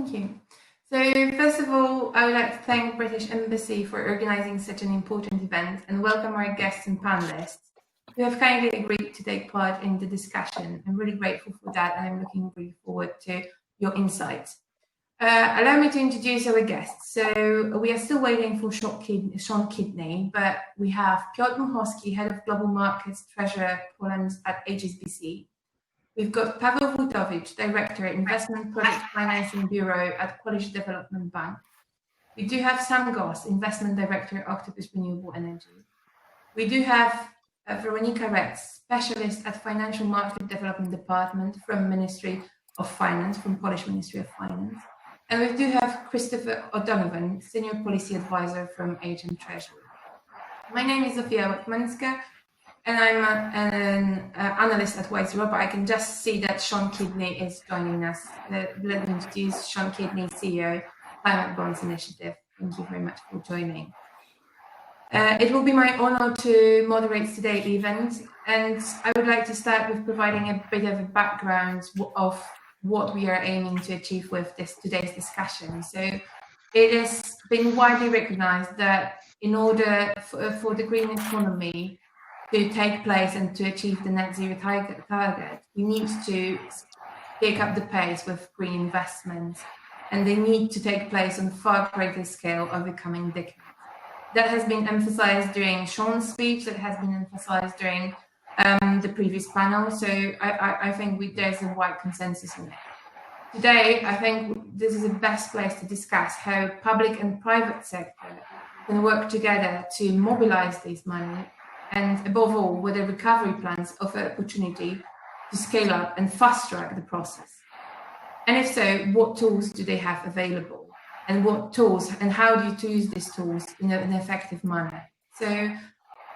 Thank you. So first of all, I would like to thank British Embassy for organising such an important event and welcome our guests and panellists who have kindly agreed to take part in the discussion. I'm really grateful for that and I'm looking really forward to your insights. Allow me to introduce our guests. So we are still waiting for Sean Kidney, but we have Piotr Dmuchowski, Head of Global Markets, Treasurer Poland at HSBC. We've got Paweł Wójtowicz, Director, Investment Project Financing Bureau at Polish Development Bank. We do have Sam Goss, Investment Director, Octopus Renewable Energy. We do have Weronika, Specialist at Financial Market Development Department from Ministry of Finance, from Polish Ministry of Finance. And we do have Christopher O'Donovan, Senior Policy Advisor from HM Treasury. My name is Zofia Wetmańska, and I'm an analyst at WiseEuropa. I can just see that Sean Kidney is joining us. Let me introduce Sean Kidney, CEO, Climate Bonds Initiative. Thank you very much for joining. It will be my honor to moderate today's event, and I would like to start with providing a bit of a background of what we are aiming to achieve with today's discussion. So it has been widely recognized that in order for the green economy to take place and to achieve the net zero target, we need to pick up the pace with green investments, and they need to take place on far greater scale over coming decades. That has been emphasized during Sean's speech, that has been emphasized during the previous panel, so I think there's a wide consensus on it. Today, I think this is the best place to discuss how public and private sector can work together to mobilize this money, and above all, whether recovery plans offer opportunity to scale up and fast-track the process. And if so, what tools do they have available? And what tools, and how do you use these tools in an effective manner?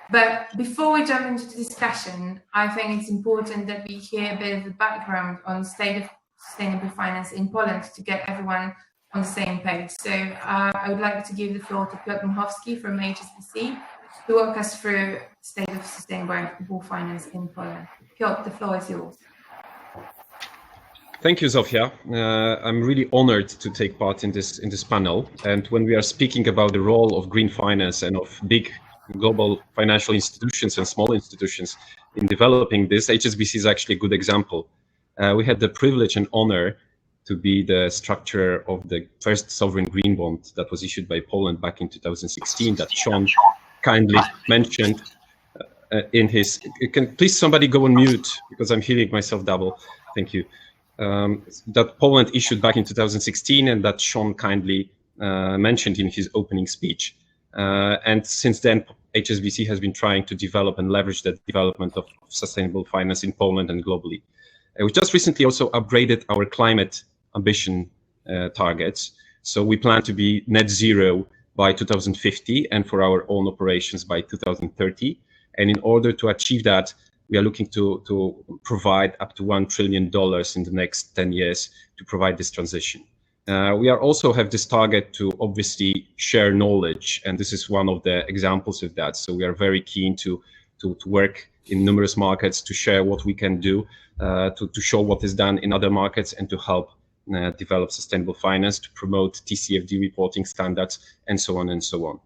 But before we jump into the discussion, I think it's important that we hear a bit of the background on the state of sustainable finance in Poland to get everyone on the same page. So I would like to give the floor to Piotr Dmuchowski from HSBC to walk us through the state of sustainable finance in Poland. Piotr, the floor is yours. Thank you, Zofia. I'm really honored to take part in this panel. And when we are speaking about the role of green finance and of big global financial institutions and small institutions in developing this, HSBC is actually a good example. We had the privilege and honor to be the structurer of the first sovereign green bond that was issued by Poland back in 2016 that Sean kindly mentioned in his... Can please somebody go on mute because I'm hearing myself double. Thank you. That Poland issued back in 2016 and that Sean kindly mentioned in his opening speech. And since then, HSBC has been trying to develop and leverage the development of sustainable finance in Poland and globally. We just recently also upgraded our climate ambition targets. So we plan to be net zero by 2050 and for our own operations by 2030. And in order to achieve that, we are looking to provide up to $1 trillion in the next 10 years to provide this transition. We are also have this target to obviously share knowledge, and this is one of the examples of that. So we are very keen to work in numerous markets to share what we can do, to show what is done in other markets, and to help develop sustainable finance, to promote TCFD reporting standards, and so on and so on.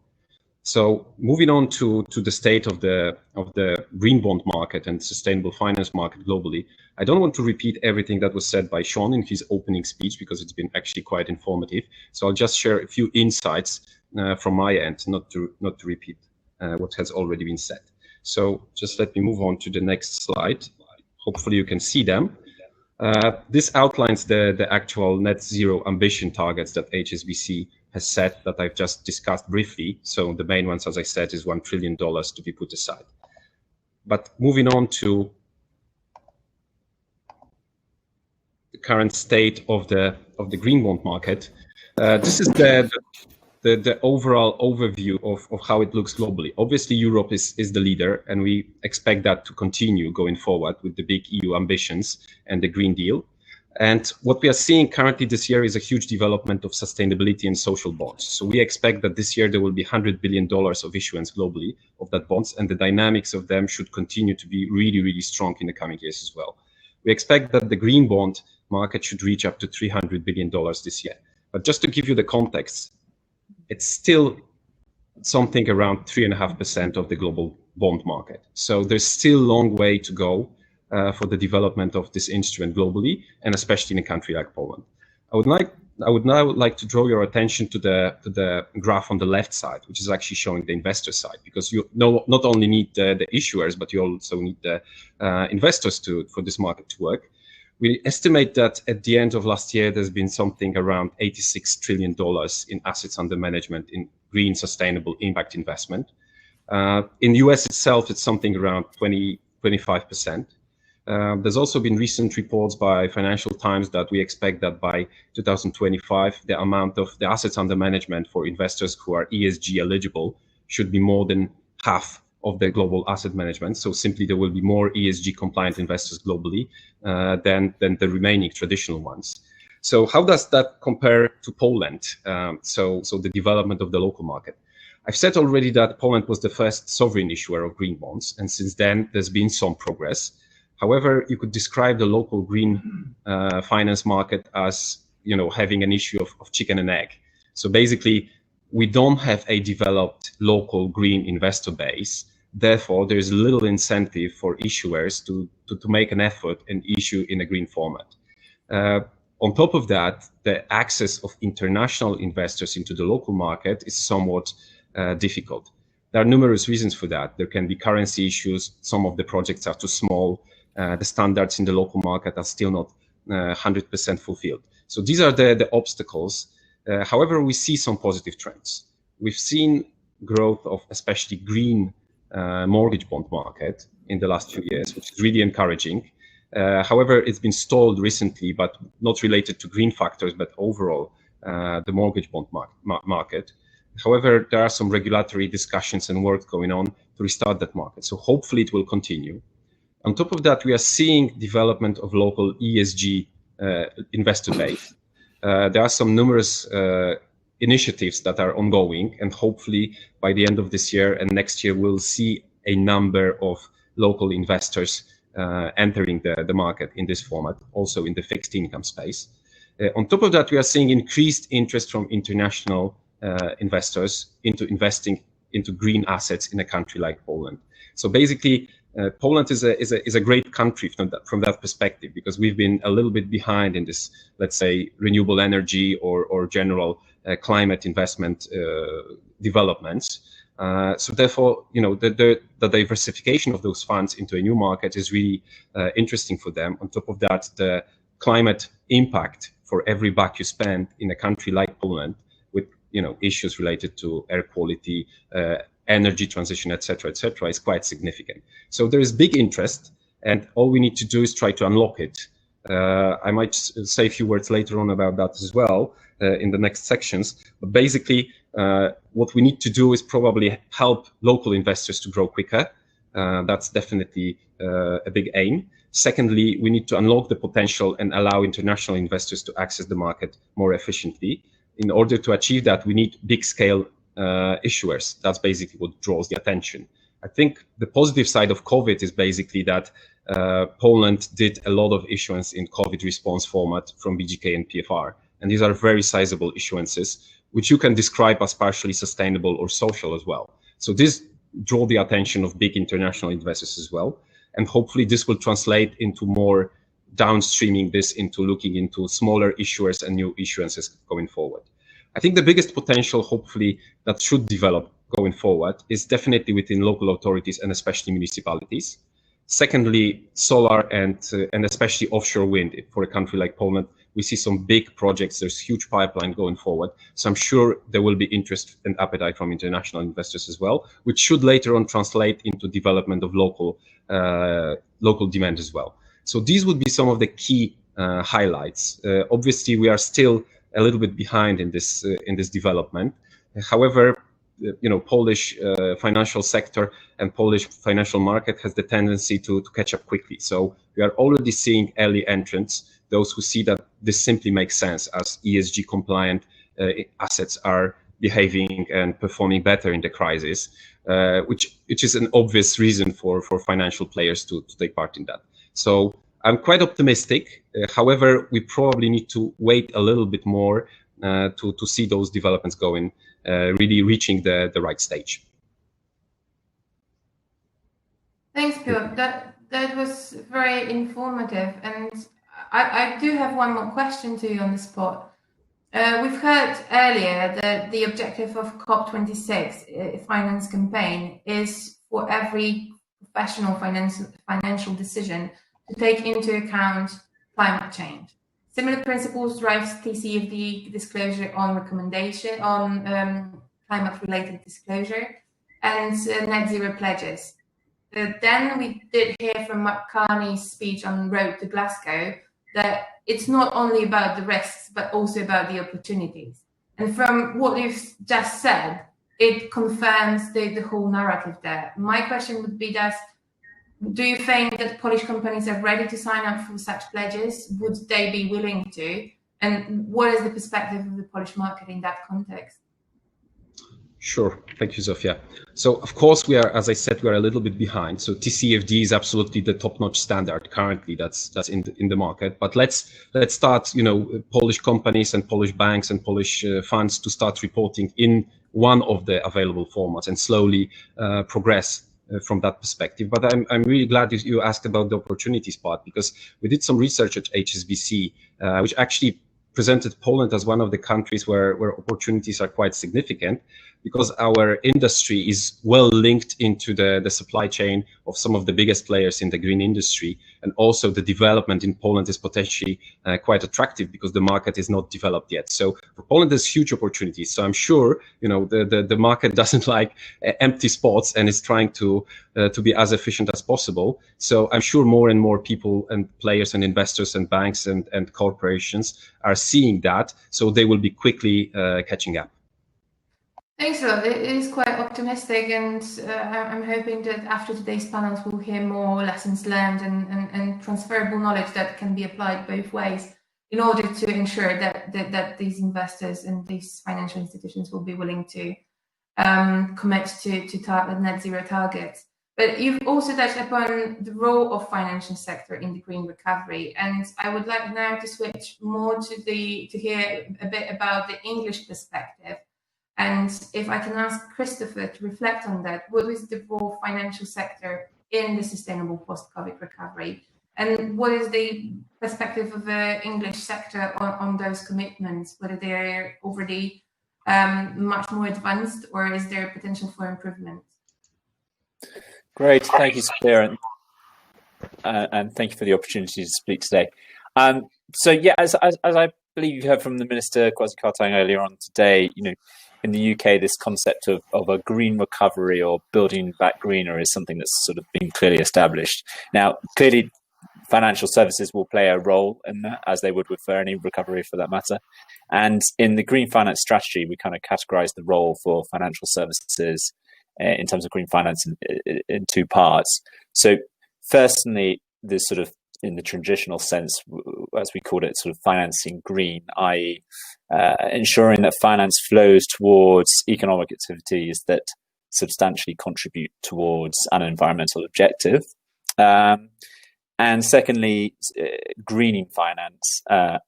So moving on to the state of the green bond market and sustainable finance market globally, I don't want to repeat everything that was said by Sean in his opening speech because it's been actually quite informative. So I'll just share a few insights from my end, not to repeat what has already been said. So just let me move on to the next slide. Hopefully you can see them. This outlines the actual net zero ambition targets that HSBC has set that I've just discussed briefly. So the main ones, as I said, is $1 trillion to be put aside. But moving on to the current state of the green bond market, this is the overall overview of how it looks globally. Obviously, Europe is the leader, and we expect that to continue going forward with the big EU ambitions and the Green Deal. And what we are seeing currently this year is a huge development of sustainability and social bonds. So we expect that this year there will be $100 billion of issuance globally of that bonds, and the dynamics of them should continue to be really, really strong in the coming years as well. We expect that the green bond market should reach up to $300 billion this year. But just to give you the context, it's still something around 3.5% of the global bond market. So there's still a long way to go for the development of this instrument globally, and especially in a country like Poland. I would now like to draw your attention to the graph on the left side, which is actually showing the investor side, because you not only need the issuers, but you also need the investors for this market to work. We estimate that at the end of last year, there's been something around $86 trillion in assets under management in green sustainable impact investment. In the US itself, it's something around 25%. There's also been recent reports by Financial Times that we expect that by 2025, the amount of the assets under management for investors who are ESG eligible should be more than half of the global asset management. So simply there will be more ESG compliant investors globally than the remaining traditional ones. So how does that compare to Poland? So the development of the local market. I've said already that Poland was the first sovereign issuer of green bonds, and since then there's been some progress. However, you could describe the local green finance market as, having an issue of chicken and egg. So basically, we don't have a developed local green investor base. Therefore, there's little incentive for issuers to make an effort and issue in a green format. On top of that, the access of international investors into the local market is somewhat difficult. There are numerous reasons for that. There can be currency issues. Some of the projects are too small. The standards in the local market are still not 100% fulfilled. So these are the obstacles. However, we see some positive trends. We've seen growth of especially green mortgage bond market in the last few years, which is really encouraging. However, it's been stalled recently, but not related to green factors, but overall the mortgage bond market. However, there are some regulatory discussions and work going on to restart that market. So hopefully it will continue. On top of that, we are seeing development of local ESG investor base. There are some numerous initiatives that are ongoing, and hopefully by the end of this year and next year, we'll see a number of local investors entering the market in this format, also in the fixed income space. On top of that, we are seeing increased interest from international investors into investing into green assets in a country like Poland. So basically, Poland is a great country from that perspective, because we've been a little bit behind in this, let's say, renewable energy or general climate investment developments. So therefore, the diversification of those funds into a new market is really interesting for them. On top of that, the climate impact for every buck you spend in a country like Poland, with issues related to air quality, energy transition, etc., is quite significant. So there is big interest, and all we need to do is try to unlock it. I might say a few words later on about that as well in the next sections. But basically, what we need to do is probably help local investors to grow quicker. That's definitely a big aim. Secondly, we need to unlock the potential and allow international investors to access the market more efficiently. In order to achieve that, we need big-scale issuers. That's basically what draws the attention. I think the positive side of COVID is basically that Poland did a lot of issuance in COVID response format from BGK and PFR. And these are very sizable issuances, which you can describe as partially sustainable or social as well. So this draw the attention of big international investors as well. And hopefully this will translate into more downstreaming this into looking into smaller issuers and new issuances going forward. I think the biggest potential, hopefully, that should develop going forward is definitely within local authorities and especially municipalities. Secondly, solar and especially offshore wind. For a country like Poland, we see some big projects. There's huge pipeline going forward. So I'm sure there will be interest and appetite from international investors as well, which should later on translate into development of local demand as well. So these would be some of the key highlights. Obviously, we are still a little bit behind in this development. However, Polish financial sector and Polish financial market has the tendency to catch up quickly. So we are already seeing early entrants, those who see that this simply makes sense as ESG compliant assets are behaving and performing better in the crisis, which is an obvious reason for financial players to take part in that. So I'm quite optimistic. However, we probably need to wait a little bit more to see those developments going, really reaching the right stage. Thanks, Piotr. That was very informative, and I do have one more question to you on the spot. We've heard earlier that the objective of COP26 finance campaign is for every professional financial decision to take into account climate change. Similar principles drives TCFD disclosure on recommendation on climate-related disclosure and net zero pledges. Then we did hear from Mark Carney's speech on Road to Glasgow that it's not only about the risks, but also about the opportunities. And from what you've just said, it confirms the whole narrative there. My question would be that, do you think that Polish companies are ready to sign up for such pledges? Would they be willing to? And what is the perspective of the Polish market in that context? Sure. Thank you, Zofia. So, of course, we are, as I said, we are a little bit behind. So TCFD is absolutely the top-notch standard currently that's in the market. But let's start, Polish companies and Polish banks and Polish funds to start reporting in one of the available formats and slowly progress from that perspective. But I'm really glad you asked about the opportunities part, because we did some research at HSBC, which actually presented Poland as one of the countries where opportunities are quite significant, because our industry is well linked into the supply chain of some of the biggest players in the green industry. And also the development in Poland is potentially quite attractive because the market is not developed yet. So for Poland, there's huge opportunities. So I'm sure, the market doesn't like empty spots and is trying to be as efficient as possible. So I'm sure more and more people and players and investors and banks and corporations are seeing that. So they will be quickly catching up. Thanks a lot. It is quite optimistic, and I'm hoping that after today's panels we'll hear more lessons learned and transferable knowledge that can be applied both ways in order to ensure that these investors and these financial institutions will be willing to commit to net zero targets. But you've also touched upon the role of financial sector in the green recovery, and I would like now to switch more to hear a bit about the English perspective. And if I can ask Christopher to reflect on that, what is the role of financial sector in the sustainable post-COVID recovery? And what is the perspective of the English sector on those commitments, whether they're already much more advanced or is there potential for improvement? Great, thank you, Zofia, and thank you for the opportunity to speak today. So yeah, as I believe you heard from the Minister Kwasi Kwarteng earlier on today, in the UK, this concept of a green recovery or building back greener is something that's sort of been clearly established. Now, clearly, financial services will play a role in that, as they would with any recovery for that matter. And in the green finance strategy, we kind of categorize the role for financial services in terms of green finance in two parts. So firstly, the sort of, in the traditional sense, as we called it, sort of financing green, i.e. Ensuring that finance flows towards economic activities that substantially contribute towards an environmental objective. And secondly, greening finance,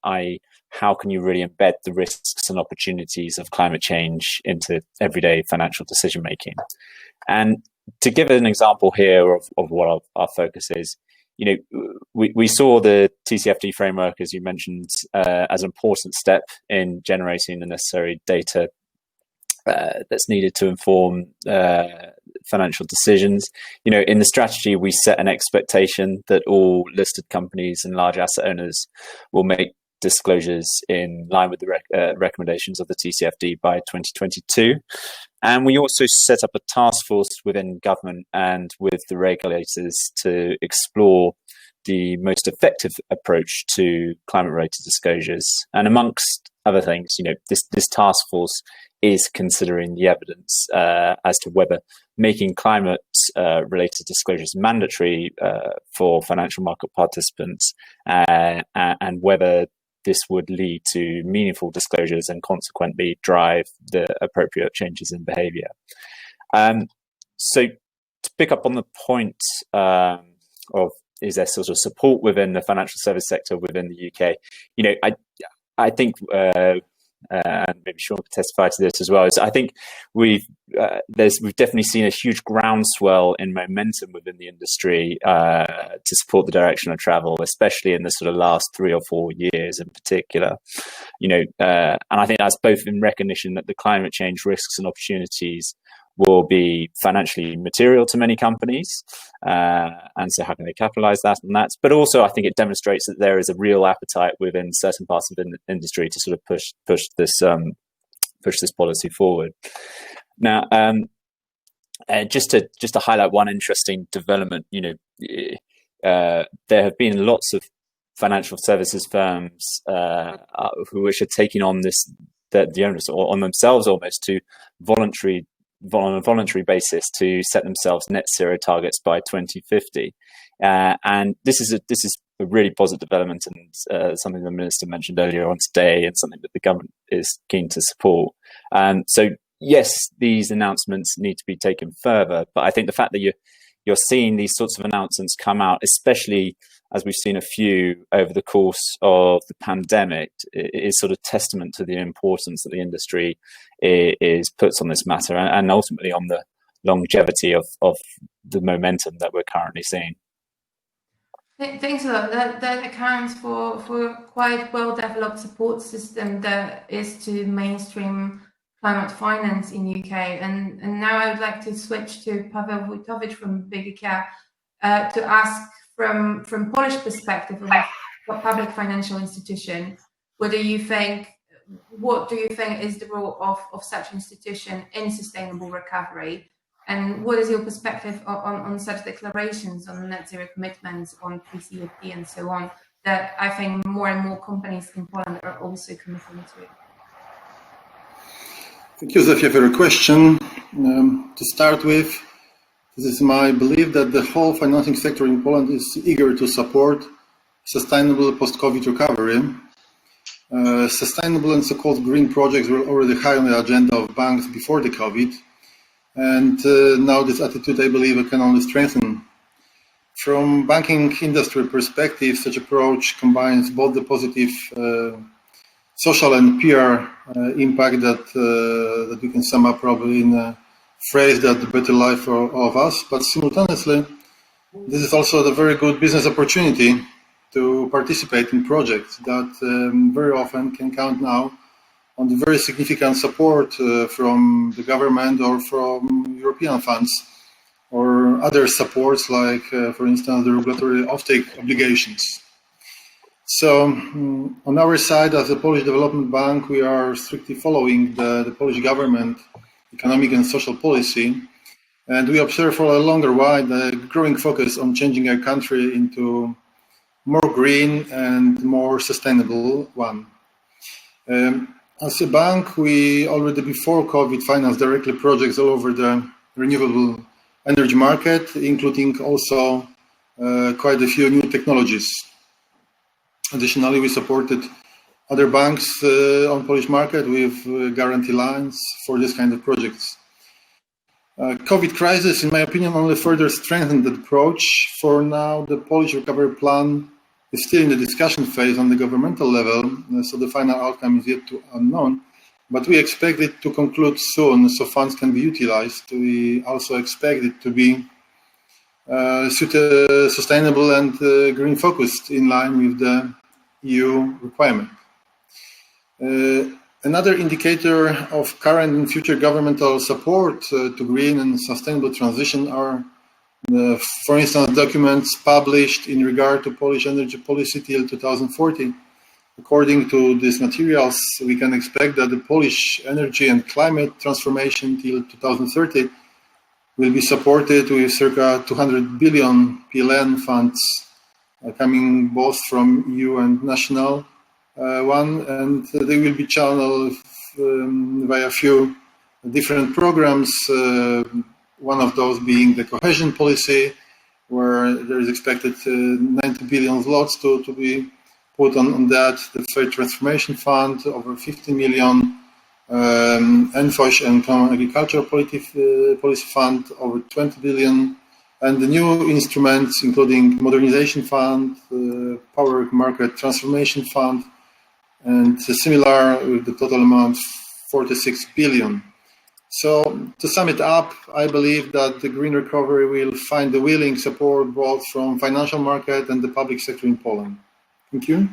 i.e. how can you really embed the risks and opportunities of climate change into everyday financial decision making? And to give an example here of what our focus is, we saw the TCFD framework, as you mentioned, as an important step in generating the necessary data that's needed to inform financial decisions. In the strategy, we set an expectation that all listed companies and large asset owners will make disclosures in line with the recommendations of the TCFD by 2022. And we also set up a task force within government and with the regulators to explore the most effective approach to climate-related disclosures. And amongst other things, this task force is considering the evidence as to whether making climate-related disclosures mandatory for financial market participants and whether this would lead to meaningful disclosures and consequently drive the appropriate changes in behavior. So to pick up on the point of, is there sort of support within the financial service sector within the UK? I think and maybe Sean could testify to this as well, is I think we've definitely seen a huge groundswell in momentum within the industry to support the direction of travel, especially in the sort of last 3 or 4 years in particular. And I think that's both in recognition that the climate change risks and opportunities will be financially material to many companies, and so how can they capitalize on that? But also, I think it demonstrates that there is a real appetite within certain parts of the industry to sort of push this policy forward. Now, just to highlight one interesting development, there have been lots of financial services firms which are taking on the onus on themselves almost to on a voluntary basis to set themselves net zero targets by 2050, and this is a really positive development, and something the Minister mentioned earlier on today, and something that the government is keen to support. So yes, these announcements need to be taken further, but I think the fact that you're seeing these sorts of announcements come out, especially as we've seen a few over the course of the pandemic, is sort of testament to the importance that the industry puts on this matter, and ultimately on the longevity of the momentum that we're currently seeing. Thanks a lot. That accounts for quite well-developed support system that is to mainstream climate finance in UK. And now I would like to switch to Paweł Wójtowicz from WiseEuropa to ask from Polish perspective of a public financial institution, what do you think is the role of such institution in sustainable recovery? And what is your perspective on such declarations, on net zero commitments, on PCFD and so on, that I think more and more companies in Poland are also committing to? Thank you, Zofia, for your question. To start with, this is my belief that the whole financing sector in Poland is eager to support sustainable post-COVID recovery. Sustainable and so-called green projects were already high on the agenda of banks before the COVID. And now this attitude, I believe, can only strengthen. From banking industry perspective, such approach combines both the positive social and PR impact that we can sum up probably in a phrase that the better life for all of us, but simultaneously, this is also a very good business opportunity to participate in projects that very often can count now on the very significant support from the government or from European funds or other supports like, for instance, the regulatory offtake obligations. So on our side, as a Polish Development Bank, we are strictly following the Polish government economic and social policy, and we observe for a longer while the growing focus on changing our country into more green and more sustainable one. As a bank, we already before COVID financed directly projects all over the renewable energy market, including also quite a few new technologies. Additionally, we supported other banks on Polish market with guarantee lines for this kind of projects. COVID crisis, in my opinion, only further strengthened the approach. For now, the Polish recovery plan is still in the discussion phase on the governmental level, so the final outcome is yet to unknown. But we expect it to conclude soon, so funds can be utilized. We also expect it to be sustainable and green focused in line with the EU requirement. Another indicator of current and future governmental support to green and sustainable transition are, for instance, documents published in regard to Polish energy policy till 2040. According to these materials, we can expect that the Polish energy and climate transformation till 2030 will be supported with circa 200 billion PLN funds coming both from EU and national one, and they will be channeled via a few different programs. One of those being the cohesion policy, where there is expected 90 billion zlotys to be put on that. The Fair Transformation Fund, over 50 million. ENFOŚ and Common Agricultural Policy Fund, over 20 billion. And the new instruments, including Modernization Fund, Power Market Transformation Fund, and similar with the total amount 46 billion. So to sum it up, I believe that the green recovery will find the willing support both from financial market and the public sector in Poland. Thank you.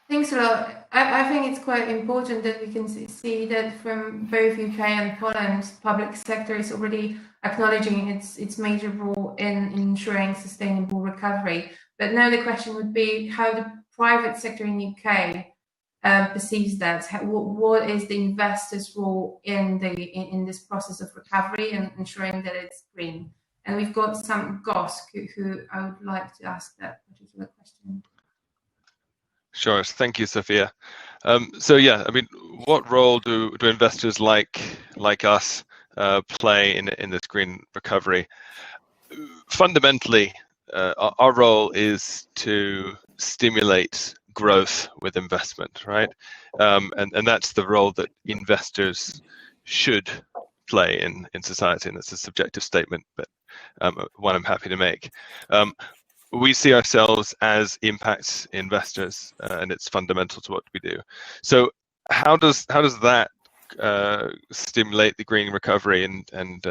Thanks a lot. I think it's quite important that we can see that from both UK and Poland, public sector is already acknowledging its major role in ensuring sustainable recovery. But now the question would be how the private sector in UK perceives that. What is the investor's role in this process of recovery and ensuring that it's green? And we've got some Goss who I would like to ask that particular question. Sure, thank you, Zofia. So yeah, I mean, what role do investors like us play in this green recovery? Fundamentally, our role is to stimulate growth with investment, right? And that's the role that investors should play in society, and it's a subjective statement, but one I'm happy to make. We see ourselves as impact investors, and it's fundamental to what we do. So how does that stimulate the green recovery and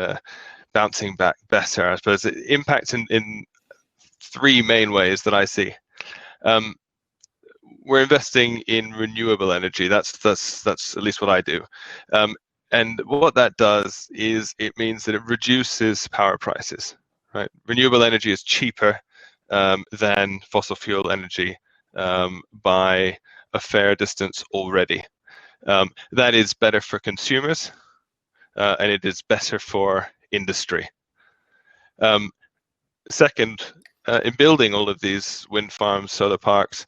bouncing back better? I suppose it impacts in three main ways that I see. We're investing in renewable energy. That's at least what I do. And what that does is it means that it reduces power prices, right? Renewable energy is cheaper than fossil fuel energy by a fair distance already. That is better for consumers, and it is better for industry. Second, in building all of these wind farms, solar parks,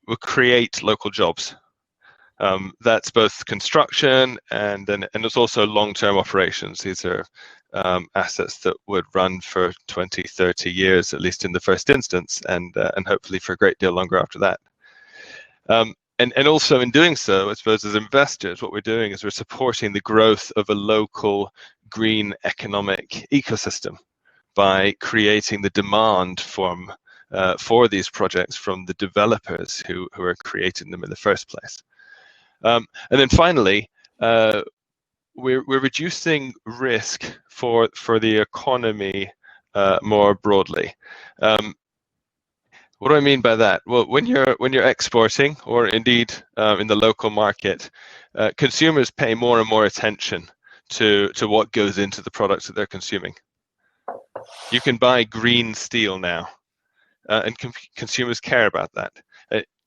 will create local jobs. That's both construction and it's also long-term operations. These are assets that would run for 20, 30 years, at least in the first instance, and hopefully for a great deal longer after that. And also in doing so, I suppose as investors, what we're doing is we're supporting the growth of a local green economic ecosystem by creating the demand for these projects from the developers who are creating them in the first place. And then finally, we're reducing risk for the economy more broadly. What do I mean by that? Well, when you're exporting, or indeed in the local market, consumers pay more and more attention to what goes into the products that they're consuming. You can buy green steel now, and consumers care about that.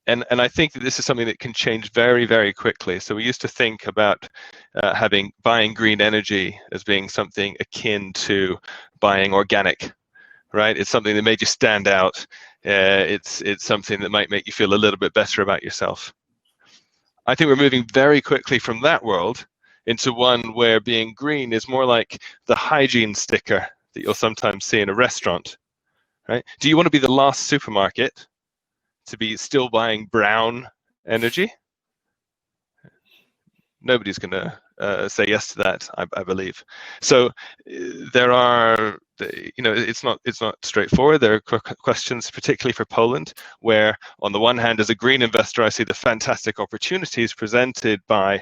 And I think that this is something that can change very, very quickly. So we used to think about buying green energy as being something akin to buying organic, right? It's something that made you stand out. It's something that might make you feel a little bit better about yourself. I think we're moving very quickly from that world into one where being green is more like the hygiene sticker that you'll sometimes see in a restaurant, right? Do you want to be the last supermarket to be still buying brown energy? Nobody's going to say yes to that, I believe. So there are, it's not straightforward. There are questions, particularly for Poland, where on the one hand, as a green investor, I see the fantastic opportunities presented by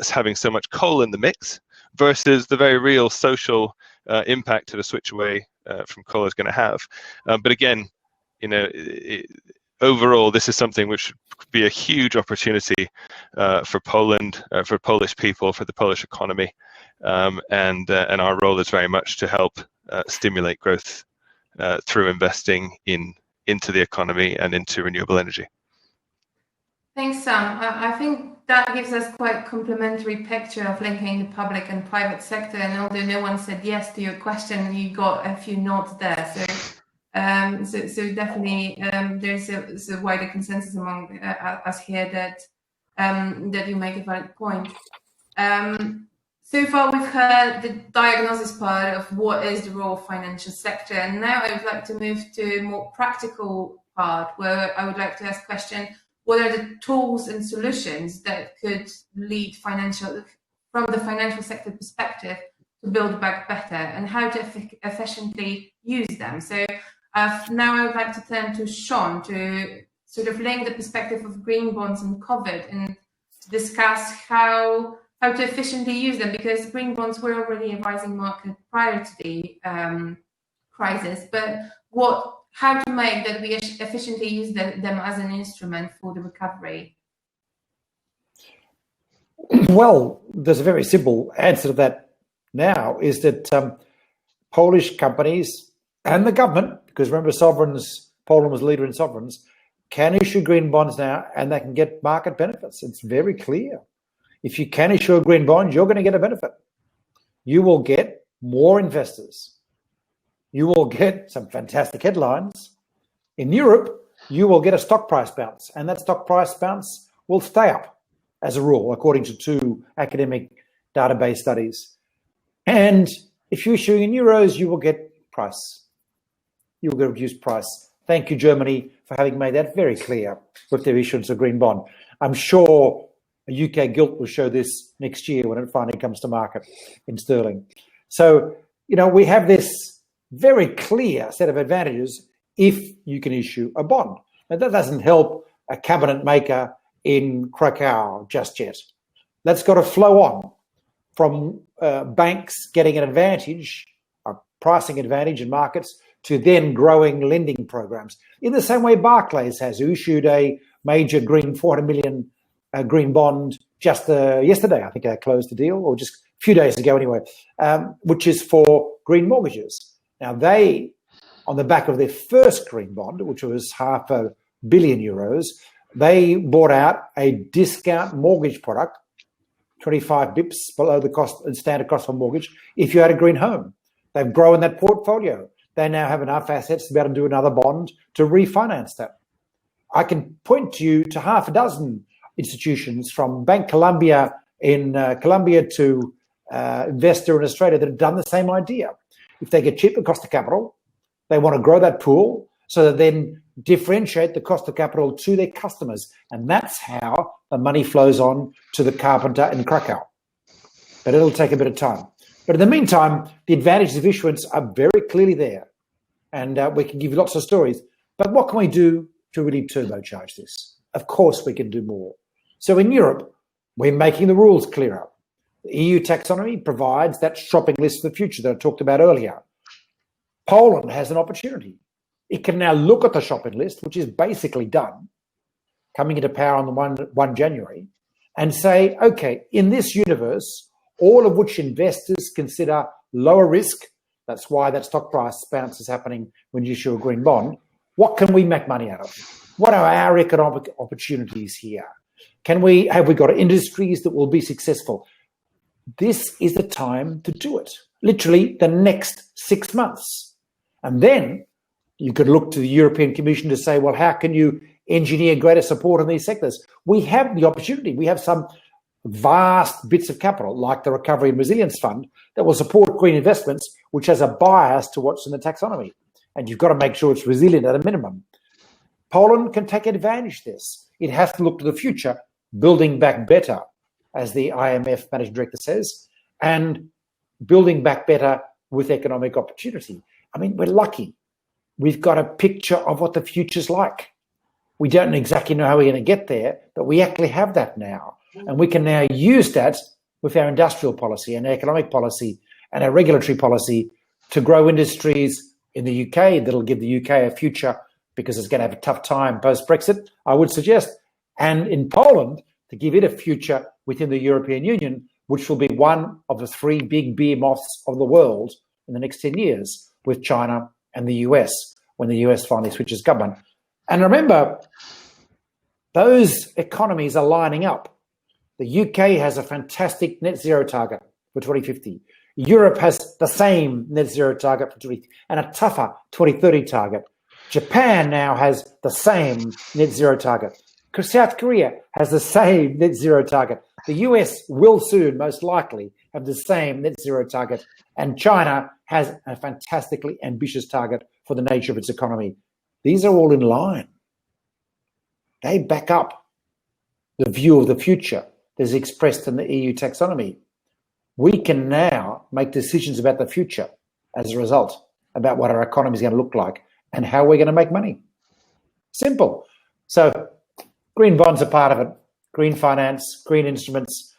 having so much coal in the mix versus the very real social impact that a switch away from coal is going to have. But again, overall, this is something which could be a huge opportunity for Poland, for Polish people, for the Polish economy, and our role is very much to help stimulate growth through investing into the economy and into renewable energy. Thanks, Sam. I think that gives us quite complementary picture of linking the public and private sector. And although no one said yes to your question, you got a few nods there. So definitely there's a wider consensus among us here that you make a valid point. So far we've heard the diagnosis part of what is the role of financial sector, and now I would like to move to a more practical part where I would like to ask question: what are the tools and solutions that could lead from the financial sector perspective to build back better, and how to efficiently use them? So now I would like to turn to Sean to sort of link the perspective of green bonds and COVID and discuss how to efficiently use them, because green bonds were already a rising market prior to the crisis, but how to make that we efficiently use them as an instrument for the recovery? Well, there's a very simple answer to that now, is that Polish companies and the government, because remember sovereigns, Poland was leader in sovereigns, can issue green bonds now and they can get market benefits. It's very clear. If you can issue a green bond, you're going to get a benefit. You will get more investors. You will get some fantastic headlines. In Europe, you will get a stock price bounce, and that stock price bounce will stay up as a rule, according to 2 academic database studies. And if you're issuing in euros, you will get price. You will get reduced price. Thank you, Germany, for having made that very clear with their issuance of green bond. I'm sure a UK gilt will show this next year when it finally comes to market in sterling. So, we have this very clear set of advantages if you can issue a bond. Now, that doesn't help a cabinet maker in Krakow just yet. That's got to flow on from banks getting an advantage, a pricing advantage in markets, to then growing lending programs. In the same way Barclays has, who issued a major green 400 million green bond just yesterday. I think I closed the deal, or just a few days ago anyway, which is for green mortgages. Now they, on the back of their first green bond, which was €500 million, they bought out a discount mortgage product, 25 bips below the cost and standard cost of a mortgage, if you had a green home. They've grown that portfolio. They now have enough assets to be able to do another bond to refinance that. I can point you to half a dozen institutions, from Bank Colombia in Colombia to Investor in Australia, that have done the same idea. If they get cheaper cost of capital, they want to grow that pool so that then differentiate the cost of capital to their customers. And that's how the money flows on to the carpenter in Krakow. But it'll take a bit of time. But in the meantime, the advantages of issuance are very clearly there. And we can give you lots of stories. But what can we do to really turbocharge this? Of course, we can do more. So in Europe, we're making the rules clearer. The EU taxonomy provides that shopping list for the future that I talked about earlier. Poland has an opportunity. It can now look at the shopping list, which is basically done, coming into power on the 1 January, and say, okay, in this universe, all of which investors consider lower risk, that's why that stock price bounce is happening when you issue a green bond, what can we make money out of? What are our economic opportunities here? Have we got industries that will be successful? This is the time to do it, literally the next 6 months. And then you could look to the European Commission to say, well, how can you engineer greater support in these sectors? We have the opportunity. We have some vast bits of capital, like the Recovery and Resilience Fund, that will support green investments, which has a bias to what's in the taxonomy. And you've got to make sure it's resilient at a minimum. Poland can take advantage of this. It has to look to the future, building back better, as the IMF managing director says, and building back better with economic opportunity. I mean, we're lucky. We've got a picture of what the future's like. We don't exactly know how we're going to get there, but we actually have that now. And we can now use that with our industrial policy and economic policy and our regulatory policy to grow industries in the UK that'll give the UK a future, because it's going to have a tough time post-Brexit, I would suggest. And in Poland, to give it a future within the European Union, which will be one of the 3 big behemoths of the world in the next 10 years, with China and the US, when the US finally switches government. And remember, those economies are lining up. The UK has a fantastic net zero target for 2050. Europe has the same net zero target for 2050 and a tougher 2030 target. Japan now has the same net zero target. South Korea has the same net zero target. The US will soon, most likely, have the same net zero target. And China has a fantastically ambitious target for the nature of its economy. These are all in line. They back up the view of the future that is expressed in the EU taxonomy. We can now make decisions about the future as a result, about what our economy is going to look like and how we're going to make money. Simple. So green bonds are part of it. Green finance, green instruments,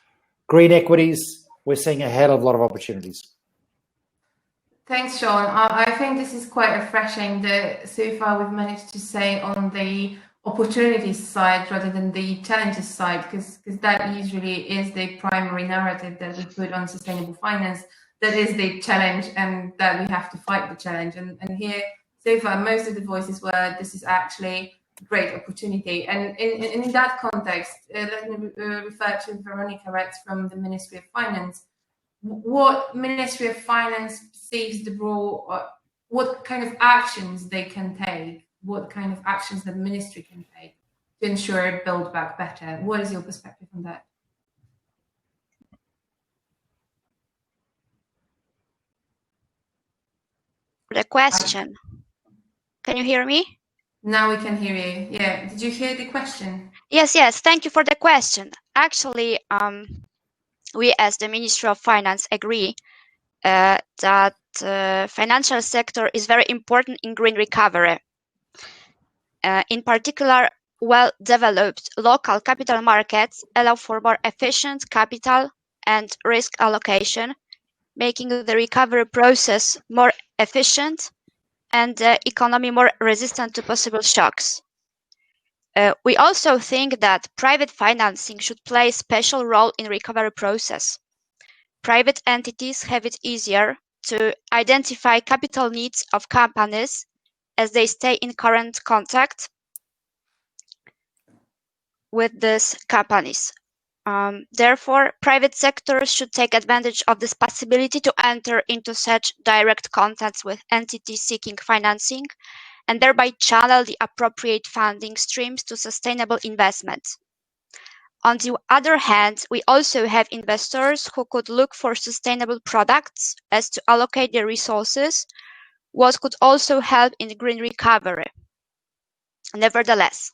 green equities. We're seeing a hell of a lot of opportunities. Thanks, Sean. I think this is quite refreshing that so far we've managed to say on the opportunities side rather than the challenges side, because that usually is the primary narrative that we put on sustainable finance. That is the challenge, and that we have to fight the challenge. And here, so far, most of the voices were, this is actually a great opportunity. And in that context, let me refer to Weronika Rex from the Ministry of Finance. What Ministry of Finance perceives the role, what kind of actions they can take, what kind of actions the ministry can take to ensure Build Back Better. What is your perspective on that? The question. Can you hear me? Now we can hear you. Yeah. Did you hear the question? Yes. Thank you for the question. Actually, we as the Ministry of Finance agree that financial sector is very important in green recovery. In particular, well-developed local capital markets allow for more efficient capital and risk allocation, making the recovery process more efficient and the economy more resistant to possible shocks. We also think that private financing should play a special role in recovery process. Private entities have it easier to identify capital needs of companies as they stay in current contact with these companies. Therefore, private sectors should take advantage of this possibility to enter into such direct contacts with entities seeking financing and thereby channel the appropriate funding streams to sustainable investments. On the other hand, we also have investors who could look for sustainable products as to allocate their resources, what could also help in green recovery. Nevertheless,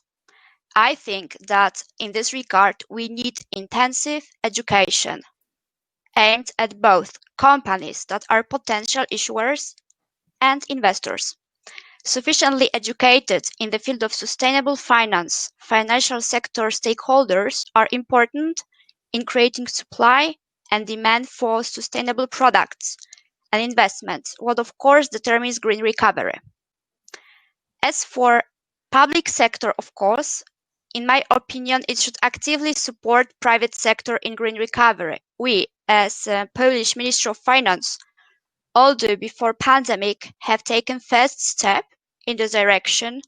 I think that in this regard, we need intensive education aimed at both companies that are potential issuers and investors. Sufficiently educated in the field of sustainable finance, financial sector stakeholders are important in creating supply and demand for sustainable products and investments, what of course determines green recovery. As for public sector, of course, in my opinion, it should actively support private sector in green recovery. We, as Polish Ministry of Finance, although before pandemic, have taken first step in this direction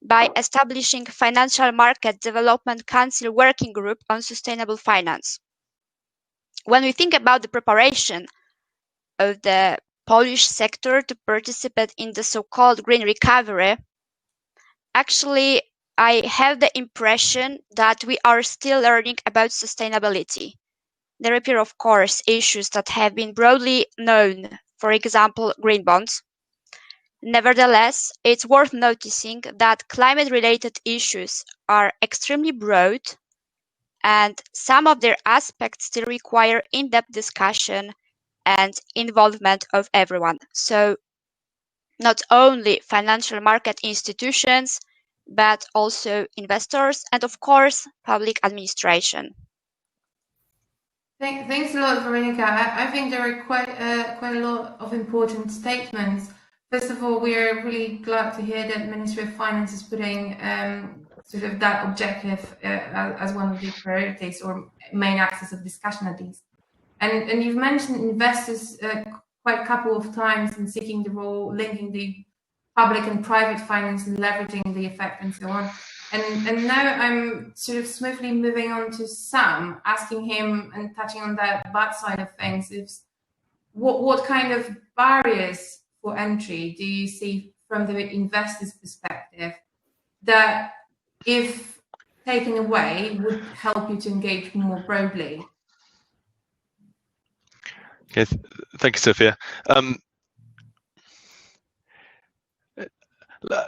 by establishing Financial Market Development Council Working Group on Sustainable Finance. When we think about the preparation of the Polish sector to participate in the so-called green recovery, actually, I have the impression that we are still learning about sustainability. There appear, of course, issues that have been broadly known, for example, green bonds. Nevertheless, it's worth noticing that climate-related issues are extremely broad, and some of their aspects still require in-depth discussion and involvement of everyone. So, not only financial market institutions, but also investors and, of course, public administration. Thanks a lot, Veronica. I think there are quite a lot of important statements. First of all, we are really glad to hear that Ministry of Finance is putting sort of that objective as one of the priorities or main axis of discussion at least. And you've mentioned investors quite a couple of times in seeking the role, linking the public and private finance, leveraging the effect and so on. And now I'm sort of smoothly moving on to Sam, asking him and touching on that bad side of things. Is what kind of barriers for entry do you see from the investor's perspective that, if taken away, would help you to engage more broadly? Okay, thank you, Zofia.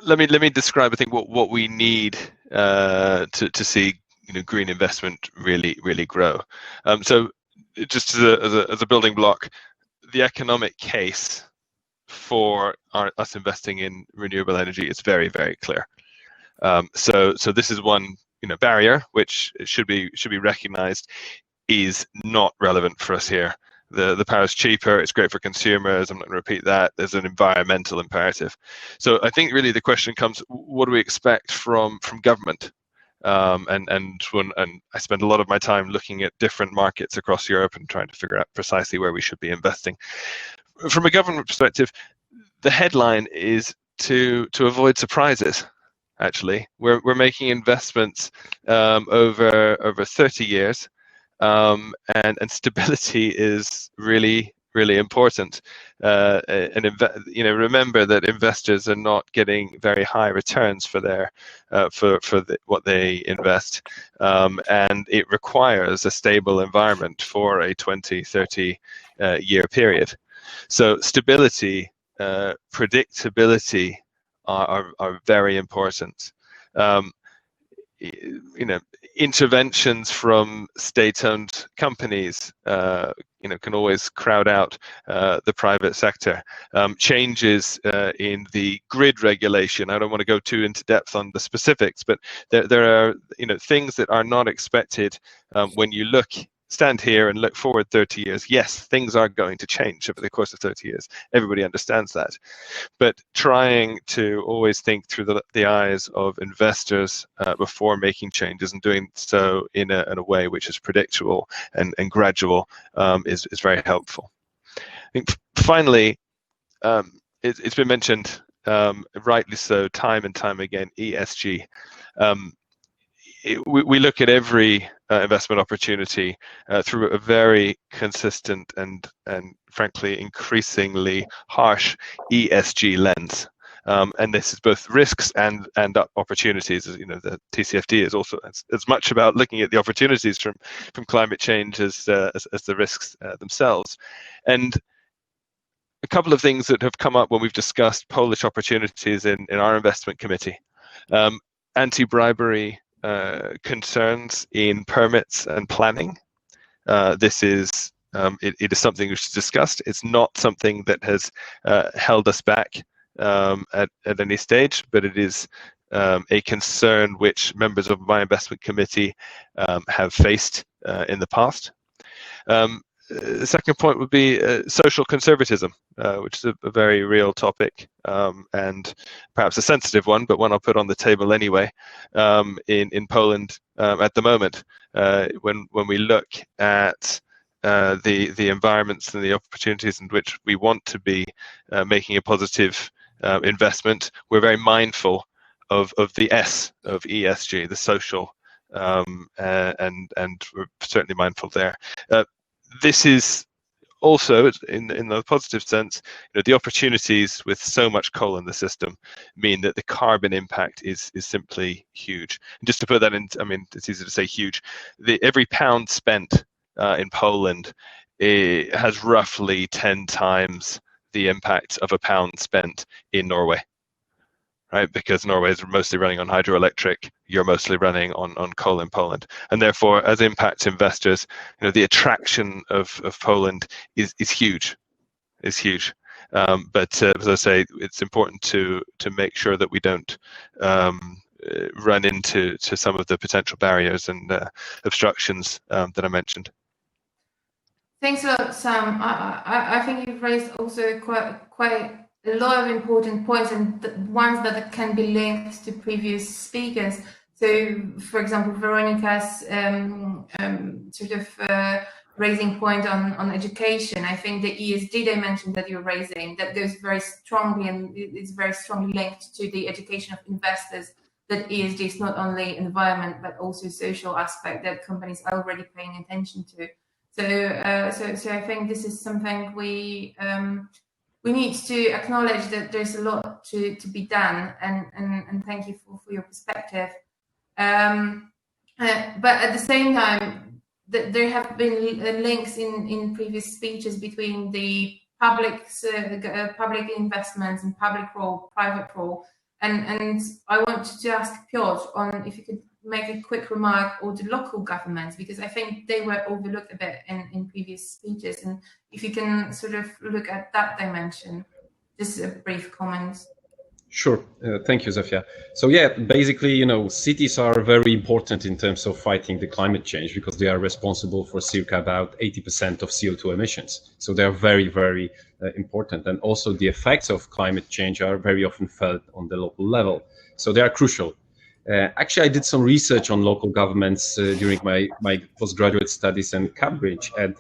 Let me describe, I think, what we need to see green investment really grow. So just as a building block, the economic case for us investing in renewable energy is very clear. So this is one barrier which should be recognized is not relevant for us here. The power is cheaper, it's great for consumers, I'm not going to repeat that. There's an environmental imperative. So I think really the question comes, what do we expect from government? And I spend a lot of my time looking at different markets across Europe and trying to figure out precisely where we should be investing. From a government perspective, the headline is to avoid surprises. Actually, we're making investments over 30 years, and stability is really important. Remember that investors are not getting very high returns for their what they invest, and it requires a stable environment for a 20-30 year period. So stability, predictability are very important. Interventions from state-owned companies can always crowd out the private sector. Changes in the grid regulation, I don't want to go too into depth on the specifics, but there are things that are not expected when you stand here and look forward 30 years. Yes, things are going to change over the course of 30 years. Everybody understands that. But trying to always think through the eyes of investors before making changes and doing so in a way which is predictable and gradual is very helpful. I think finally, it's been mentioned, rightly so, time and time again, ESG. We look at every investment opportunity through a very consistent and frankly increasingly harsh ESG lens, and this is both risks and opportunities. The TCFD is also as much about looking at the opportunities from climate change as the risks themselves. And a couple of things that have come up when we've discussed Polish opportunities in our investment committee: anti-bribery concerns in permits and planning. This is it is something which is discussed. It's not something that has held us back at any stage, but it is a concern which members of my investment committee have faced in the past. The second point would be social conservatism, which is a very real topic and perhaps a sensitive one, but one I'll put on the table anyway. In Poland at the moment, when we look at the environments and the opportunities in which we want to be making a positive investment, we're very mindful of the S of ESG, the social, and we're certainly mindful there. This is also, in the positive sense, the opportunities with so much coal in the system mean that the carbon impact is simply huge. And just to put that in, it's easy to say huge. Every pound spent in Poland has roughly 10 times the impact of a pound spent in Norway. Right, because Norway is mostly running on hydroelectric, you're mostly running on coal in Poland, and therefore, as impact investors, the attraction of Poland is huge, But as I say, it's important to make sure that we don't run into some of the potential barriers and obstructions that I mentioned. Thanks a lot, Sam. I think you've raised also quite a lot of important points, and ones that can be linked to previous speakers. So, for example, Veronica's raising point on education. I think the ESG dimension that you're raising, that goes very strongly, and it's very strongly linked to the education of investors, that ESG is not only environment but also social aspect that companies are already paying attention to. So I think this is something we need to acknowledge, that there's a lot to be done, and thank you for your perspective. But at the same time, there have been links in previous speeches between the public investments and public role, private role, and I wanted to ask Piotr on if you could make a quick remark on the local governments, because I think they were overlooked a bit in previous speeches, and if you can sort of look at that dimension, just a brief comment. Sure. Thank you, Zofia. So yeah, basically, cities are very important in terms of fighting the climate change because they are responsible for circa about 80% of CO2 emissions. So they are very, very important. And also the effects of climate change are very often felt on the local level. So they are crucial. Actually, I did some research on local governments during my postgraduate studies in Cambridge, and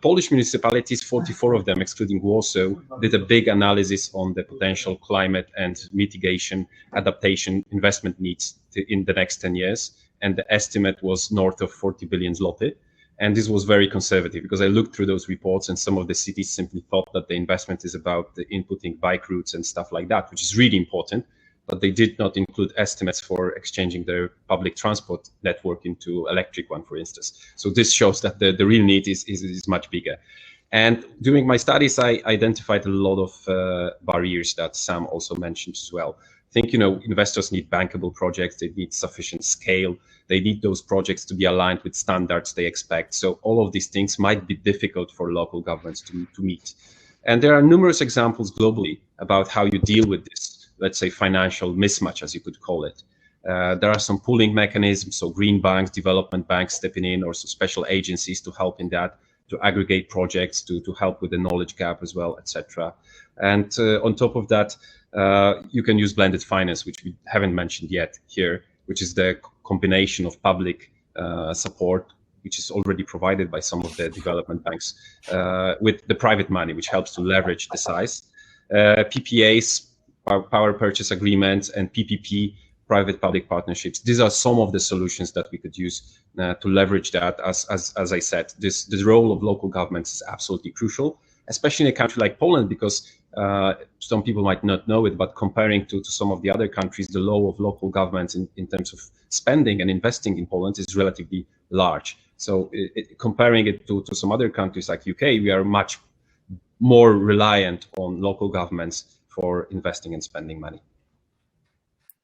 Polish municipalities, 44 of them, excluding Warsaw, did a big analysis on the potential climate and mitigation adaptation investment needs in the next 10 years. And the estimate was north of 40 billion zloty. And this was very conservative because I looked through those reports and some of the cities simply thought that the investment is about the inputting bike routes and stuff like that, which is really important. But they did not include estimates for exchanging their public transport network into electric one, for instance. So this shows that the real need is much bigger. And during my studies, I identified a lot of barriers that Sam also mentioned as well. I think, investors need bankable projects. They need sufficient scale. They need those projects to be aligned with standards they expect. So all of these things might be difficult for local governments to meet. And there are numerous examples globally about how you deal with this, let's say, financial mismatch, as you could call it. There are some pooling mechanisms, so green banks, development banks stepping in, or some special agencies to help in that, to aggregate projects, to help with the knowledge gap as well, etc. And on top of that, you can use blended finance, which we haven't mentioned yet here, which is the combination of public support, which is already provided by some of the development banks, with the private money, which helps to leverage the size. PPAs, power purchase agreements, and PPP, private-public partnerships. These are some of the solutions that we could use to leverage that. As I said, the role of local governments is absolutely crucial, especially in a country like Poland, because some people might not know it, but comparing to some of the other countries, the role of local governments in terms of spending and investing in Poland is relatively large. So comparing it to some other countries like UK, we are much more reliant on local governments for investing and spending money.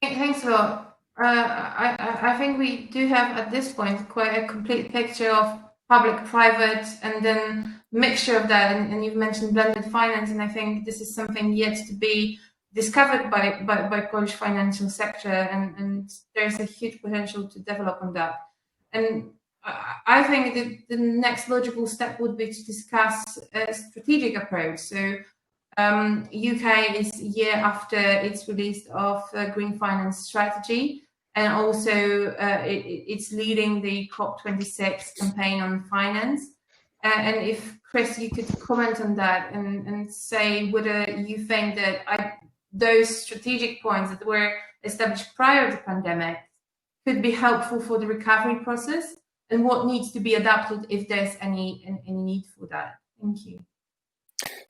Thanks a lot. I think we do have at this point quite a complete picture of public-private and then mixture of that. And you've mentioned blended finance, and I think this is something yet to be discovered by Polish financial sector, and there's a huge potential to develop on that. And I think that the next logical step would be to discuss a strategic approach. So UK is a year after its release of Green Finance Strategy, and also it's leading the COP26 campaign on finance. And if, Chris, you could comment on that and say whether you think that those strategic points that were established prior to the pandemic could be helpful for the recovery process, and what needs to be adapted if there's any need for that. Thank you.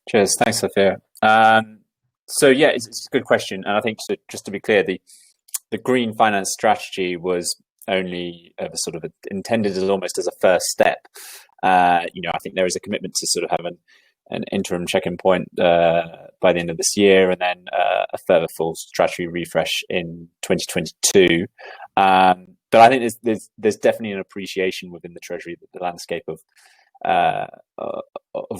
Cheers. Thanks, Zofia. So yeah, it's a good question, and I think just to be clear, the Green Finance Strategy was only sort of intended as almost as a first step. I think there is a commitment to sort of have an interim check-in point by the end of this year, and then a further full strategy refresh in 2022. But I think there's definitely an appreciation within the Treasury that the landscape of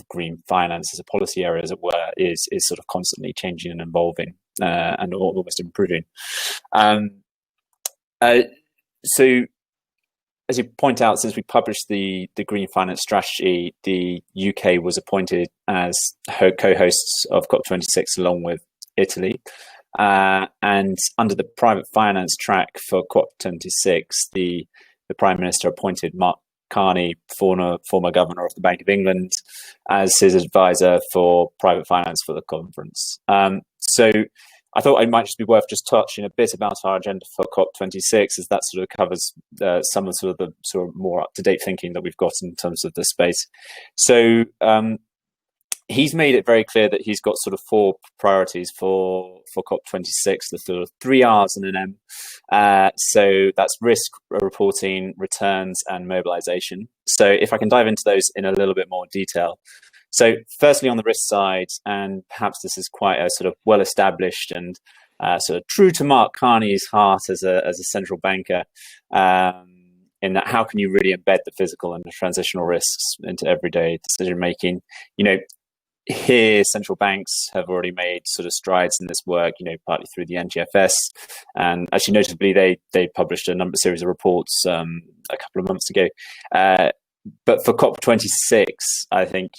green finance as a policy area, as it were, is sort of constantly changing and evolving and almost improving. So, as you point out, since we published the Green Finance Strategy, the UK was appointed as co-hosts of COP26 along with Italy. And under the private finance track for COP26, the Prime Minister appointed Mark Carney, former governor of the Bank of England, as his advisor for private finance for the conference. So I thought it might just be worth just touching a bit about our agenda for COP26, as that sort of covers some of the more up-to-date thinking that we've got in terms of this space. So he's made it very clear that he's got sort of four priorities for COP26, the sort of 3 R's and an M. So that's risk reporting, returns, and mobilization. So if I can dive into those in a little bit more detail. So firstly, on the risk side, and perhaps this is quite a sort of well-established and sort of true to Mark Carney's heart as a central banker, in that how can you really embed the physical and the transitional risks into everyday decision making? here, central banks have already made sort of strides in this work, partly through the NGFS, and actually notably they published a series of reports a couple of months ago. But for COP26, I think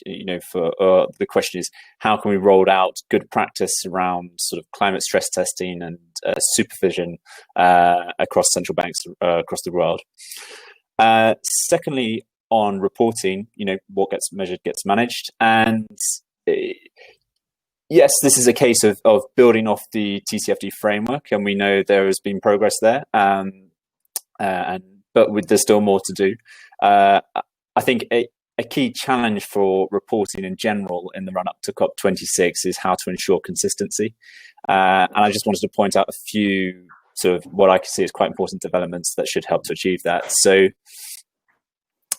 for the question is, how can we roll out good practice around sort of climate stress testing and supervision across central banks across the world? Secondly, on reporting, what gets measured gets managed, and yes, this is a case of building off the TCFD framework, and we know there has been progress there, but there's still more to do. I think a key challenge for reporting in general in the run-up to COP26 is how to ensure consistency. And I just wanted to point out a few sort of what I can see as quite important developments that should help to achieve that. So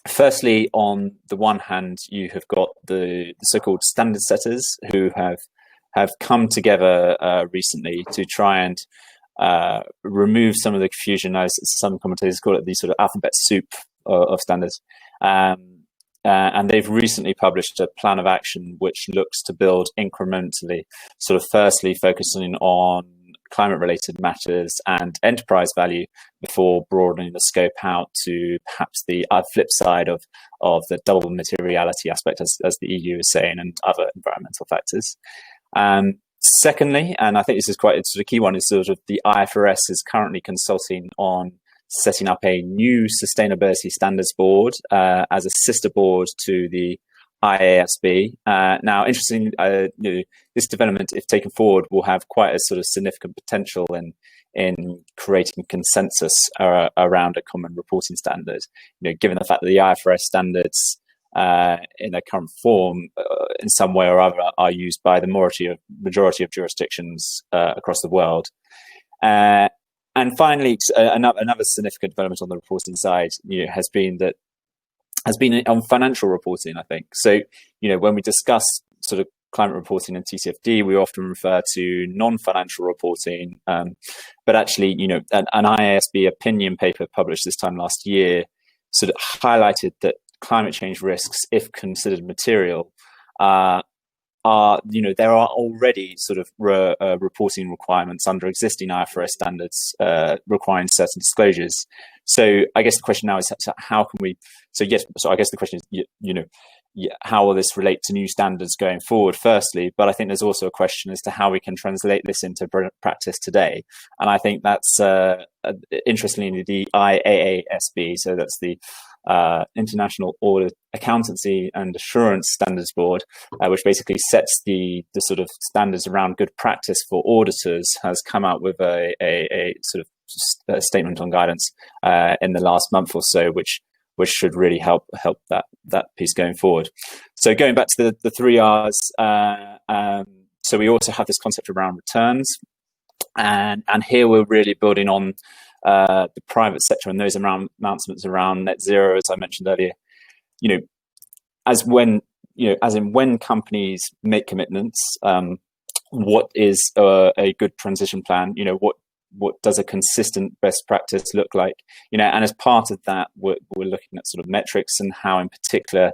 firstly, on the one hand, you have got the so-called standard setters who have come together recently to try and remove some of the confusion, as some commentators call it, the sort of alphabet soup of standards. And they've recently published a plan of action which looks to build incrementally, sort of firstly focusing on climate-related matters and enterprise value before broadening the scope out to perhaps the flip side of the double materiality aspect, as the EU is saying, and other environmental factors. Secondly, and I think this is quite a sort of key one, is sort of the IFRS is currently consulting on setting up a new sustainability standards board as a sister board to the IASB. Now, interestingly, this development, if taken forward, will have quite a sort of significant potential in creating consensus around a common reporting standard. Given the fact that the IFRS standards in their current form, in some way or other, are used by the majority of jurisdictions across the world. And finally, another significant development on the reporting side, has been on financial reporting, I think. So, when we discuss sort of climate reporting and TCFD, we often refer to non-financial reporting. But actually, an IASB opinion paper published this time last year sort of highlighted that climate change risks, if considered material, there are already sort of reporting requirements under existing IFRS standards requiring certain disclosures. So I guess the question now is, how can we? So I guess the question is, how will this relate to new standards going forward? Firstly, but I think there's also a question as to how we can translate this into practice today. And I think that's interestingly the IAASB. So that's the International Audit Accountancy and Assurance Standards Board, which basically sets the sort of standards around good practice for auditors, has come out with a sort of statement on guidance in the last month or so, which should really help that piece going forward. So going back to the 3 R's, so we also have this concept around returns, and here we're really building on the private sector and those announcements around net zero, as I mentioned earlier. As in when companies make commitments, what is a good transition plan? What does a consistent best practice look like? And as part of that, we're looking at sort of metrics and how, in particular,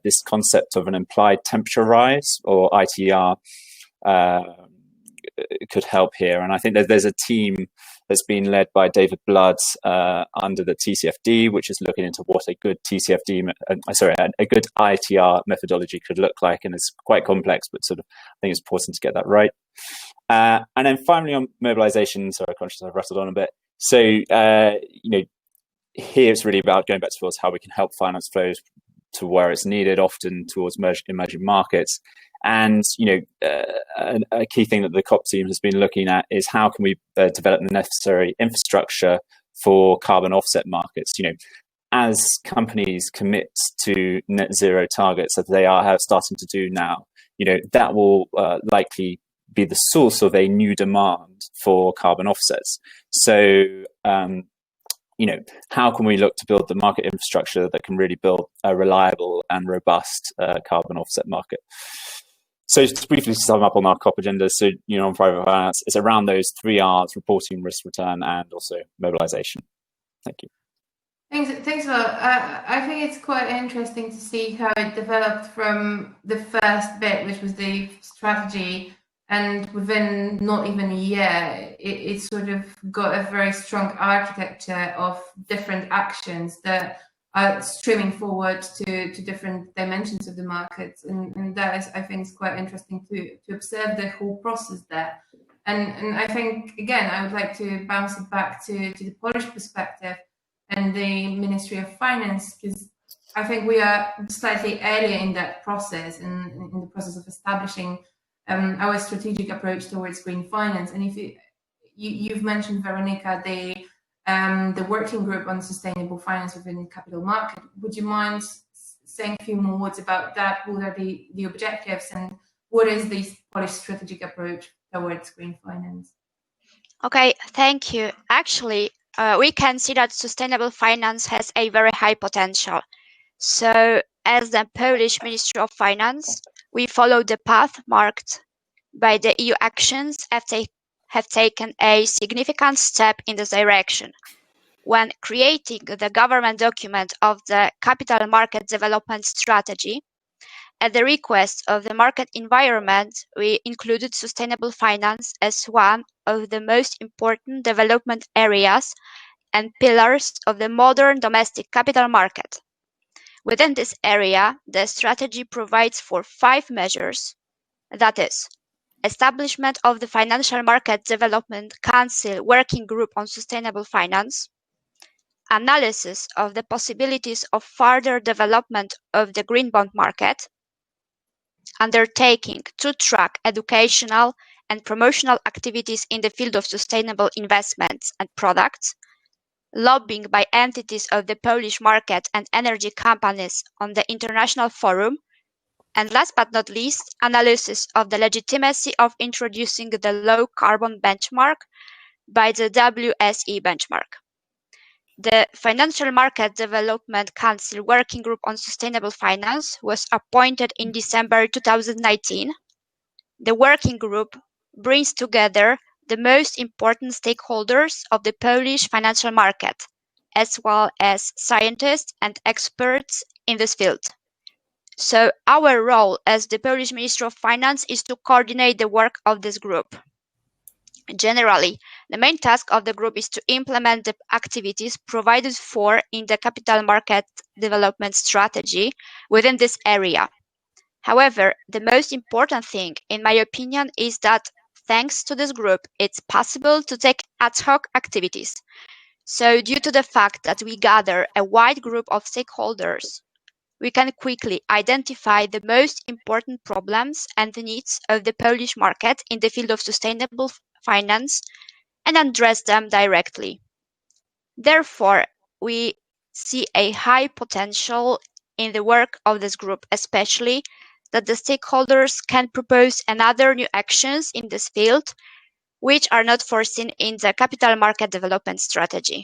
this concept of an implied temperature rise, or ITR, could help here. And I think that there's a team that's been led by David Blood under the TCFD, which is looking into what a good a good ITR methodology could look like, and it's quite complex, but sort of I think it's important to get that right. And then finally on mobilization, sorry, I'm conscious I've rattled on a bit. So here it's really about going back towards how we can help finance flows to where it's needed, often towards emerging markets. And a key thing that the COP team has been looking at is how can we develop the necessary infrastructure for carbon offset markets. As companies commit to net zero targets, as they are starting to do now, that will likely be the source of a new demand for carbon offsets. So how can we look to build the market infrastructure that can really build a reliable and robust carbon offset market? So just briefly to sum up on our COP agenda, so on private finance, it's around those 3 R's: reporting, risk, return, and also mobilization. Thank you. Thanks a lot. I think it's quite interesting to see how it developed from the first bit, which was the strategy, and within not even a year, it sort of got a very strong architecture of different actions that are streaming forward to different dimensions of the market, and that is, I think, is quite interesting to observe the whole process there. And I think, again, I would like to bounce it back to the Polish perspective and the Ministry of Finance, because I think we are slightly earlier in that process, in the process of establishing our strategic approach towards green finance. And if you've mentioned, Weronika, the working group on sustainable finance within the capital market, would you mind saying a few more words about that? What are the objectives, and what is the Polish strategic approach towards green finance? Okay, thank you. Actually, we can see that sustainable finance has a very high potential. So, as the Polish Ministry of Finance, we follow the path marked by the EU actions have taken a significant step in this direction. When creating the government document of the Capital Market Development Strategy, at the request of the market environment, we included sustainable finance as one of the most important development areas and pillars of the modern domestic capital market. Within this area, the strategy provides for 5 measures, that is, establishment of the Financial Market Development Council Working Group on Sustainable Finance, analysis of the possibilities of further development of the green bond market, undertaking to track educational and promotional activities in the field of sustainable investments and products, lobbying by entities of the Polish market and energy companies on the international forum, and last but not least, analysis of the legitimacy of introducing the low carbon benchmark by the WSE benchmark. The Financial Market Development Council Working Group on Sustainable Finance was appointed in December 2019. The working group brings together the most important stakeholders of the Polish financial market, as well as scientists and experts in this field. So our role as the Polish Ministry of Finance is to coordinate the work of this group. Generally, the main task of the group is to implement the activities provided for in the Capital Market Development Strategy within this area. However, the most important thing, in my opinion, is that thanks to this group, it's possible to take ad hoc activities. So due to the fact that we gather a wide group of stakeholders, we can quickly identify the most important problems and the needs of the Polish market in the field of sustainable finance and address them directly. Therefore, we see a high potential in the work of this group, especially that the stakeholders can propose another new actions in this field, which are not foreseen in the Capital Market Development Strategy.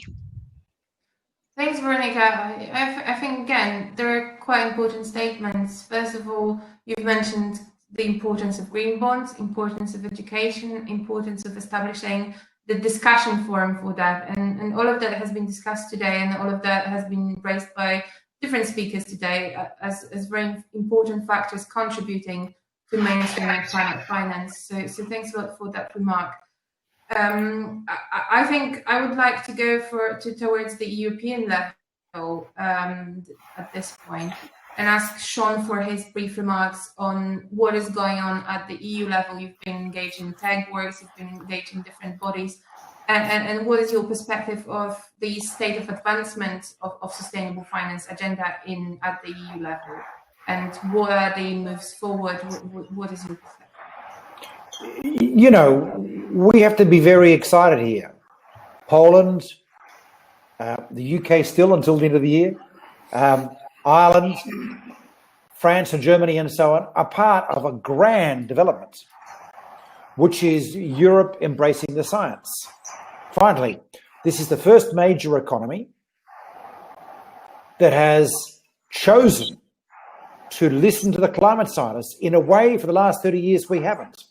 Thanks, Weronika. I think, again, there are quite important statements. First of all, you've mentioned the importance of green bonds, importance of education, importance of establishing the discussion forum for that. And all of that has been discussed today, and all of that has been raised by different speakers today as very important factors contributing to mainstreaming climate finance. So thanks a lot for that remark. I think I would like to go towards the European level at this point and ask Sean for his brief remarks on what is going on at the EU level. You've been engaged in tech works, you've been engaged in different bodies, and what is your perspective of the state of advancement of sustainable finance agenda at the EU level, and what are the moves forward? What is your perspective? You know, we have to be very excited here. Poland, the UK still until the end of the year, Ireland, France and Germany and so on are part of a grand development, which is Europe embracing the science. Finally, this is the first major economy that has chosen to listen to the climate scientists in a way for the last 30 years we haven't.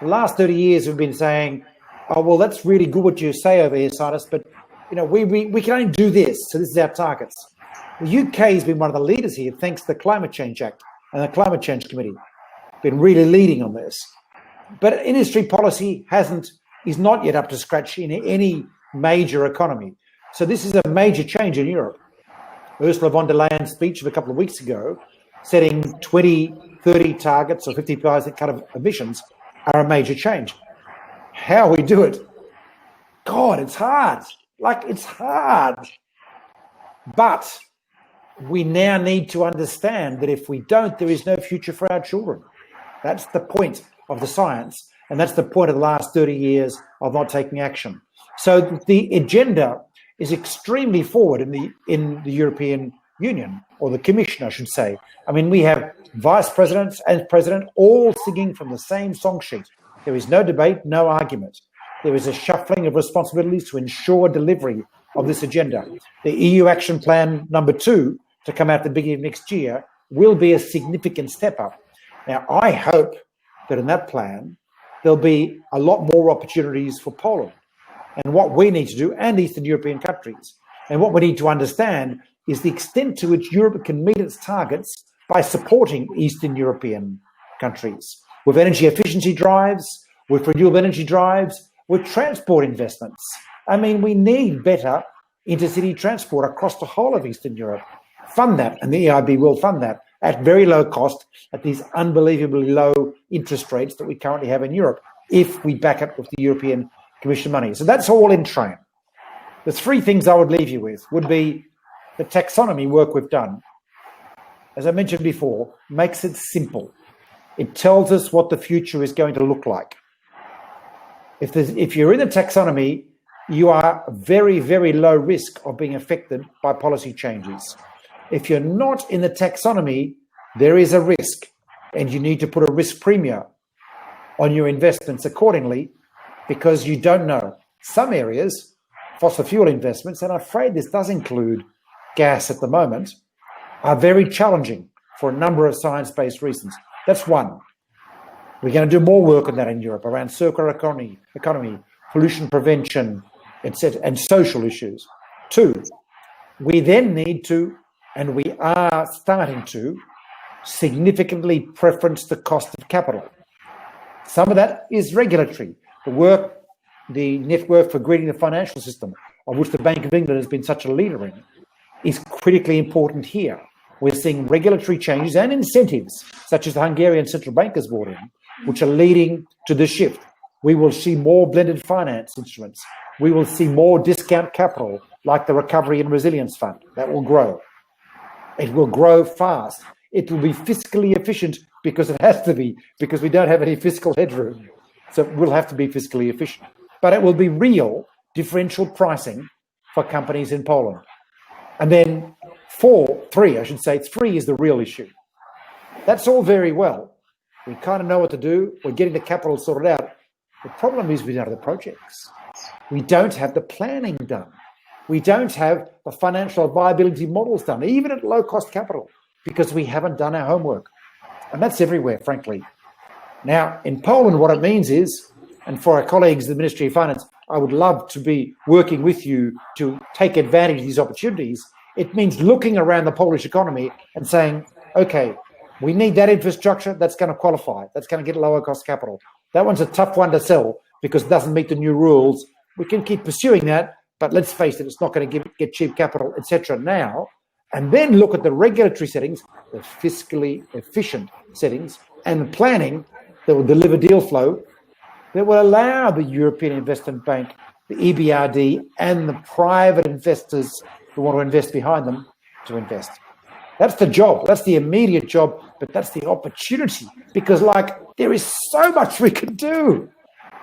The last 30 years we've been saying, oh, well, that's really good what you say over here, scientists, but we can only do this, so this is our targets. The UK has been one of the leaders here, thanks to the Climate Change Act and the Climate Change Committee, been really leading on this. But industry policy is not yet up to scratch in any major economy. So this is a major change in Europe. Ursula von der Leyen's speech of a couple of weeks ago, setting 2030 targets or 50% cut of emissions are a major change. How we do it, God, it's hard. It's hard. But we now need to understand that if we don't, there is no future for our children. That's the point of the science, and that's the point of the last 30 years of not taking action. So the agenda is extremely forward in the European Union, or the Commission, I should say. I mean, we have vice presidents and president all singing from the same song sheet. There is no debate, no argument. There is a shuffling of responsibilities to ensure delivery of this agenda. The EU Action Plan number 2, to come out at the beginning of next year, will be a significant step up. Now, I hope that in that plan, there'll be a lot more opportunities for Poland and what we need to do, and Eastern European countries. And what we need to understand is the extent to which Europe can meet its targets by supporting Eastern European countries with energy efficiency drives, with renewable energy drives, with transport investments. I mean, we need better intercity transport across the whole of Eastern Europe. Fund that, and the EIB will fund that at very low cost, at these unbelievably low interest rates that we currently have in Europe, if we back it with the European Commission money. So that's all in train. The 3 things I would leave you with would be the taxonomy work we've done. As I mentioned before, makes it simple. It tells us what the future is going to look like. If you're in the taxonomy, you are very, very low risk of being affected by policy changes. If you're not in the taxonomy, there is a risk, and you need to put a risk premium on your investments accordingly, because you don't know. Some areas, fossil fuel investments, and I'm afraid this does include gas at the moment, are very challenging for a number of science-based reasons. That's one. We're going to do more work on that in Europe around circular economy, pollution prevention, etc., and social issues. 2, we then need to, and we are starting to, significantly preference the cost of capital. Some of that is regulatory. The network for greening the financial system, of which the Bank of England has been such a leader in, is critically important here. We're seeing regulatory changes and incentives, such as the Hungarian Central Bank has brought in, which are leading to the shift. We will see more blended finance instruments. We will see more discount capital, like the Recovery and Resilience Fund. That will grow. It will grow fast. It will be fiscally efficient because it has to be, because we don't have any fiscal headroom. So it will have to be fiscally efficient. But it will be real differential pricing for companies in Poland. And then 3 is the real issue. That's all very well. We kind of know what to do. We're getting the capital sorted out. The problem is we don't have the projects. We don't have the planning done. We don't have the financial viability models done, even at low cost capital, because we haven't done our homework. And that's everywhere, frankly. Now, in Poland, what it means is, and for our colleagues in the Ministry of Finance, I would love to be working with you to take advantage of these opportunities. It means looking around the Polish economy and saying, okay, we need that infrastructure that's going to qualify, that's going to get lower cost capital. That one's a tough one to sell because it doesn't meet the new rules. We can keep pursuing that, but let's face it, it's not going to get cheap capital, etc. now. And then look at the regulatory settings, the fiscally efficient settings, and the planning that will deliver deal flow that will allow the European Investment Bank, the EBRD, and the private investors who want to invest behind them to invest. That's the job. That's the immediate job, but that's the opportunity, because there is so much we can do.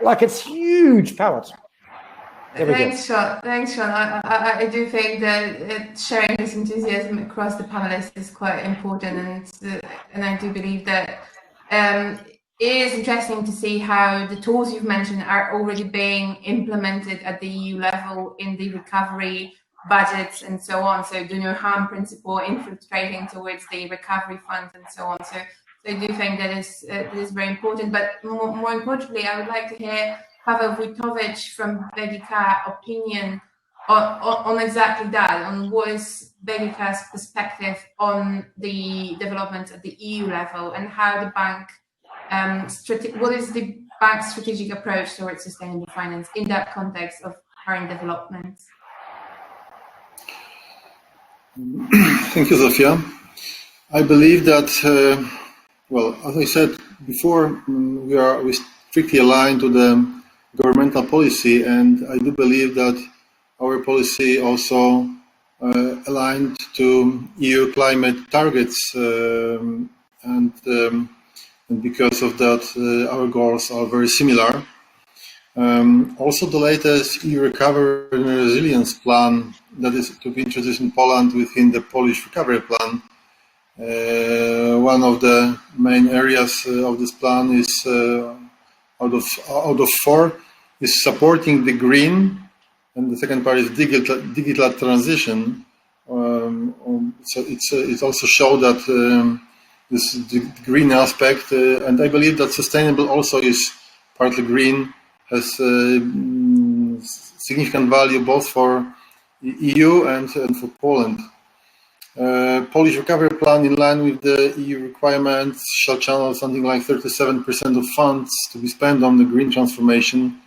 It's huge palette. Thanks, Sean. I do think that sharing this enthusiasm across the panelists is quite important, and I do believe that it is interesting to see how the tools you've mentioned are already being implemented at the EU level in the recovery budgets and so on. So do no harm principle infiltrating towards the recovery funds and so on. So I do think that is very important. But more importantly, I would like to hear Paweł Wójtowicz from Weronika opinion on exactly that, on what is Weronika's perspective on the development at the EU level, and how the bank, what is the bank's strategic approach towards sustainable finance in that context of current developments? Thank you, Zofia. I believe that, well, as I said before, we strictly aligned to the governmental policy, and I do believe that our policy also aligned to EU climate targets, and because of that, our goals are very similar. Also, the latest EU Recovery and Resilience Plan that is to be introduced in Poland within the Polish Recovery Plan. One of the main areas of this plan is out of four is supporting the green, and the second part is digital transition. So it's also show that this the green aspect, and I believe that sustainable also is partly green, has significant value both for EU and for Poland. Polish recovery plan, in line with the EU requirements, shall channel something like 37% of funds to be spent on the green transformation,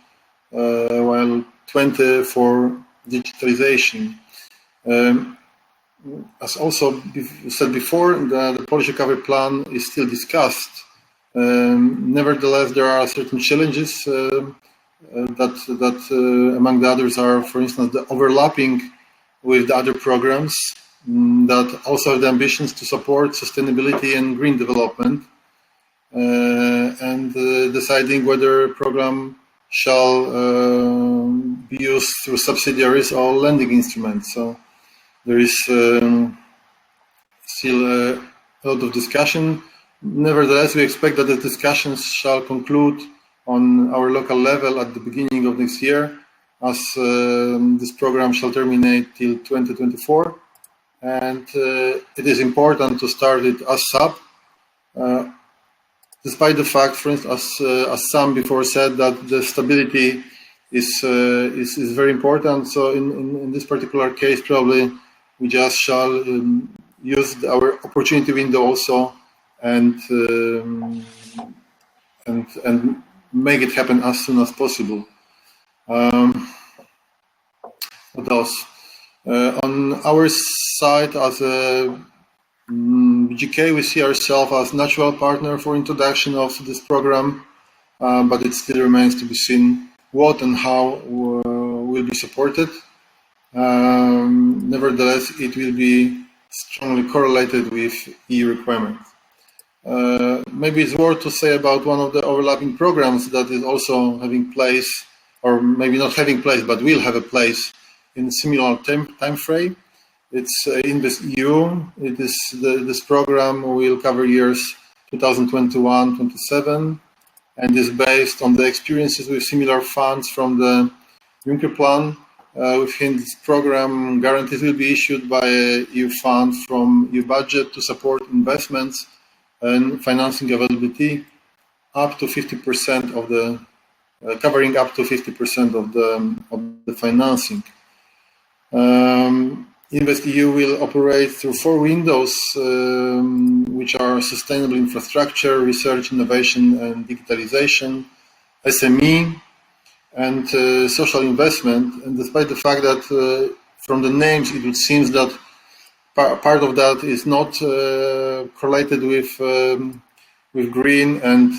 while 20% for digitalization. As also said before, the Polish recovery plan is still discussed. Nevertheless, there are certain challenges that among the others are, for instance, the overlapping with the other programs that also have the ambitions to support sustainability and green development, and deciding whether a program shall be used through subsidiaries or lending instruments. So there is still a lot of discussion. Nevertheless, we expect that the discussions shall conclude on our local level at the beginning of next year, as this program shall terminate till 2024. And it is important to start it as sub, despite the fact, for instance, as some before said, that the stability is very important. So in this particular case, probably we just shall use our opportunity window also and make it happen as soon as possible. What else? On our side, as a BGK, we see ourselves as natural partner for introduction of this program, but it still remains to be seen what and how will be supported. Nevertheless, it will be strongly correlated with EU requirements. Maybe it's worth to say about one of the overlapping programs that is also having place, or maybe not having place, but will have a place in similar time frame. It's InvestEU. It is this program will cover years 2021-27, and is based on the experiences with similar funds from the Juncker Plan. Within this program, guarantees will be issued by a EU fund from EU budget to support investments and financing availability up to 50% of the covering up to 50% of the financing. InvestEU will operate through 4 windows, which are sustainable infrastructure, research, innovation, and digitalization, SME, and social investment. And despite the fact that from the names it would seem that part of that is not correlated with green and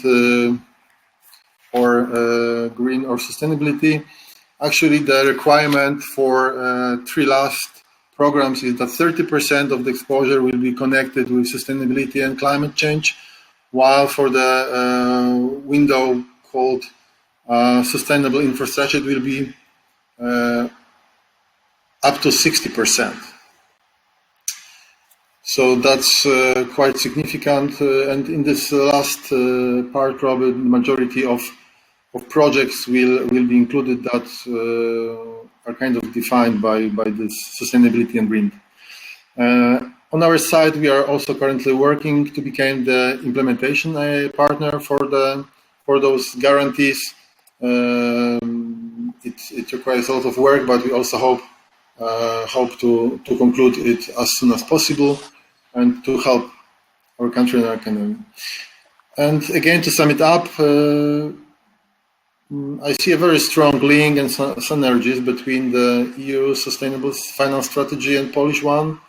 green or sustainability. Actually, the requirement for 3 last programs is that 30% of the exposure will be connected with sustainability and climate change, while for the window called sustainable infrastructure, it will be up to 60%. So that's quite significant. And in this last part, probably the majority of projects will be included that are kind of defined by this sustainability and green. On our side, we are also currently working to become the implementation partner for those guarantees. It requires a lot of work, but we also hope hope to conclude it as soon as possible and to help our country and our economy. And again, to sum it up, I see a very strong link and synergies between the EU Sustainable Finance Strategy and Polish one,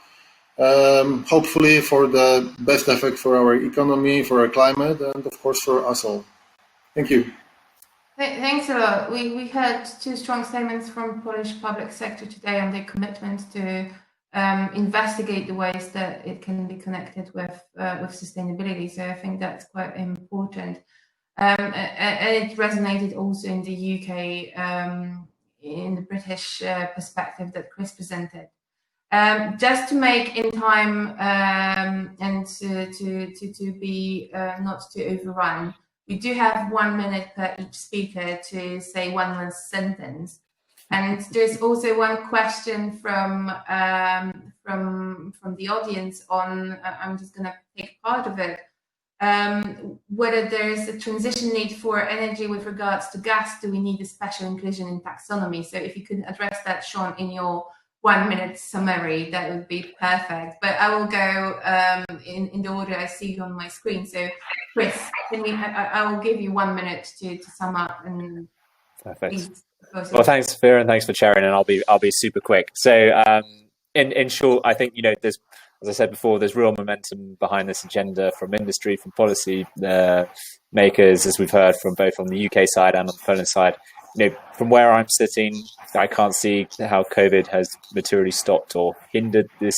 hopefully for the best effect for our economy, for our climate, and of course for us all. Thank you. Thanks a lot. We heard two strong statements from Polish public sector today on their commitment to investigate the ways that it can be connected with sustainability. So I think that's quite important. And it resonated also in the UK, in the British perspective that Chris presented. Just to make in time and to be not to overrun, we do have 1 minute per each speaker to say one last sentence. And there's also one question from the audience on, I'm just going to take part of it, whether there's a transition need for energy with regards to gas. Do we need a special inclusion in taxonomy? So if you could address that, Sean, in your 1 minute summary, that would be perfect. But I will go in the order I see on my screen. So Chris, I will give you 1 minute to sum up. And perfect. Well, thanks, Zofia, and thanks for sharing. And I'll be super quick. So in short, I think there's, as I said before, there's real momentum behind this agenda from industry, from policy makers, as we've heard from both on the UK side and on the Poland side. From where I'm sitting, I can't see how COVID has materially stopped or hindered this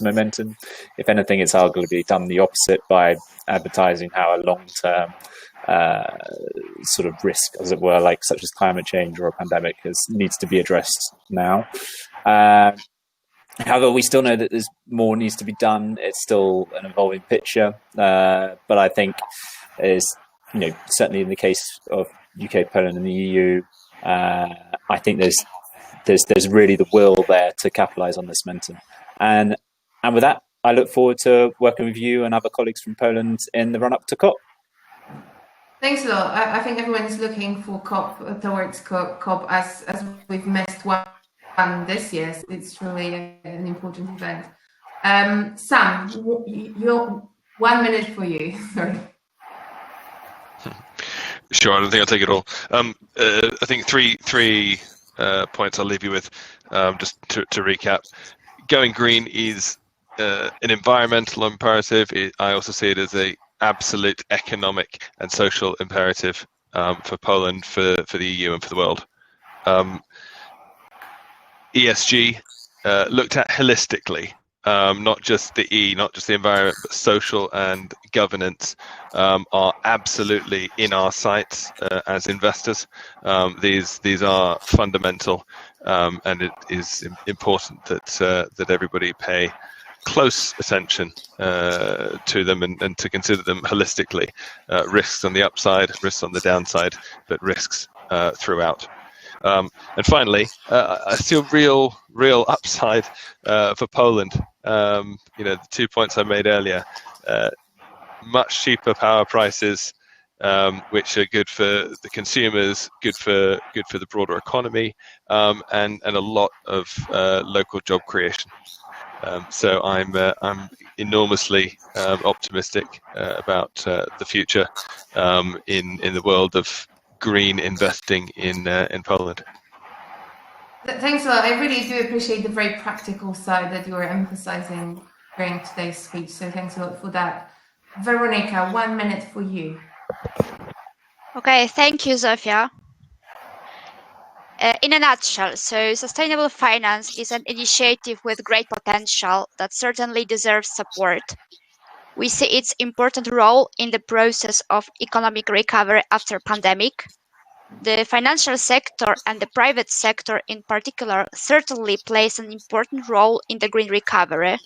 momentum. If anything, it's arguably done the opposite by advertising how a long-term sort of risk, as it were, like such as climate change or a pandemic, needs to be addressed now. However, we still know that there's more needs to be done. It's still an evolving picture, but I think is certainly in the case of UK, Poland, and the EU, I think there's really the will there to capitalise on this momentum, and with that, I look forward to working with you and other colleagues from Poland in the run up to COP. Thanks a lot. I think everyone's looking for COP towards COP as we've missed one this year. So it's truly an important event. Sam, your 1 minute for you. Sorry. Sure, I don't think I'll take it all. I think three points I'll leave you with, just to recap. Going green is an environmental imperative. I also see it as an absolute economic and social imperative for Poland, for the EU, and for the world. ESG looked at holistically, not just the E, not just the environment, but social and governance are absolutely in our sights as investors. These are fundamental, and it is important that everybody pay close attention to them and to consider them holistically. Risks on the upside, risks on the downside, but risks throughout. And finally, I see a real upside for Poland. The 2 points I made earlier: much cheaper power prices, which are good for the consumers, good for the broader economy, and a lot of local job creation. So I'm enormously optimistic about the future in the world of green investing in Poland. Thanks a lot. I really do appreciate the very practical side that you were emphasizing during today's speech. So thanks a lot for that. Weronika, 1 minute for you. Okay, thank you, Zofia. In a nutshell, so sustainable finance is an initiative with great potential that certainly deserves support. We see its important role in the process of economic recovery after pandemic. The financial sector and the private sector in particular certainly plays an important role in the green recovery.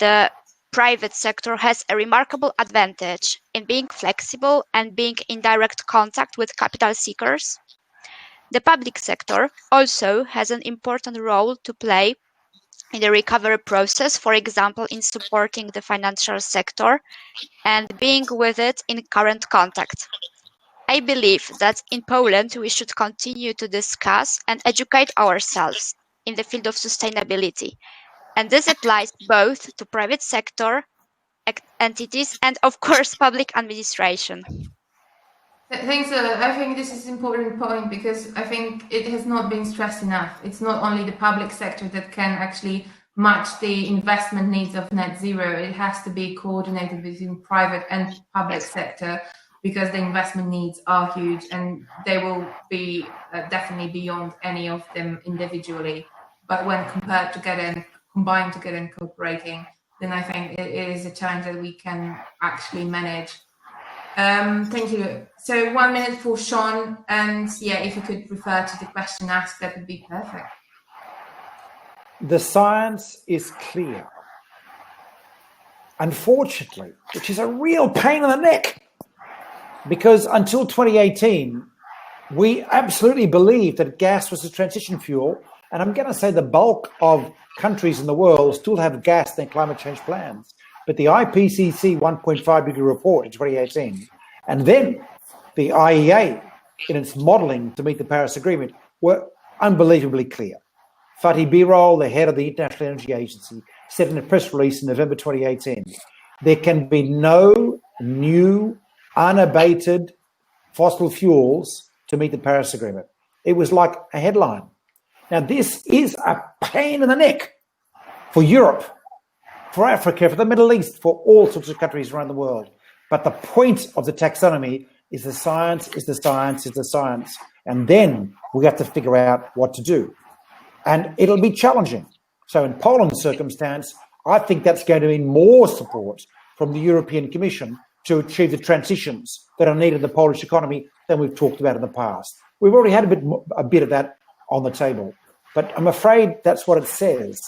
The private sector has a remarkable advantage in being flexible and being in direct contact with capital seekers. The public sector also has an important role to play in the recovery process, for example, in supporting the financial sector and being with it in current contact. I believe that in Poland we should continue to discuss and educate ourselves in the field of sustainability. And this applies both to private sector entities and, of course, public administration. Thanks. I think this is an important point because I think it has not been stressed enough. It's not only the public sector that can actually match the investment needs of net zero. It has to be coordinated between private and public sector because the investment needs are huge and they will be definitely beyond any of them individually. But when compared together and combined together and cooperating, then I think it is a challenge that we can actually manage. Thank you. So 1 minute for Sean, and yeah, if you could refer to the question asked, that would be perfect. The science is clear. Unfortunately, which is a real pain in the neck, because until 2018, we absolutely believed that gas was a transition fuel, and I'm going to say the bulk of countries in the world still have gas in their climate change plans. But the IPCC 1.5 degree report in 2018, and then the IEA in its modelling to meet the Paris Agreement were unbelievably clear. Fatih Birol, the head of the International Energy Agency, said in a press release in November 2018, there can be no new unabated fossil fuels to meet the Paris Agreement. It was like a headline. Now, this is a pain in the neck for Europe, for Africa, for the Middle East, for all sorts of countries around the world. But the point of the taxonomy is the science is the science is the science. And then we have to figure out what to do. And it'll be challenging. So in Poland's circumstance, I think that's going to mean more support from the European Commission to achieve the transitions that are needed in the Polish economy than we've talked about in the past. We've already had a bit of that on the table. But I'm afraid that's what it says.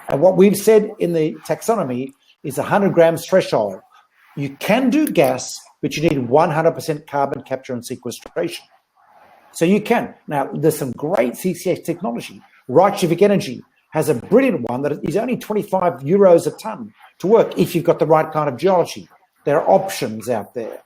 And what we've said in the taxonomy is 100 grams threshold. You can do gas, but you need 100% carbon capture and sequestration. So you can. Now, there's some great CCS technology. Reykjavik Energy has a brilliant one that is only 25 euros a tonne to work if you've got the right kind of geology. There are options out there,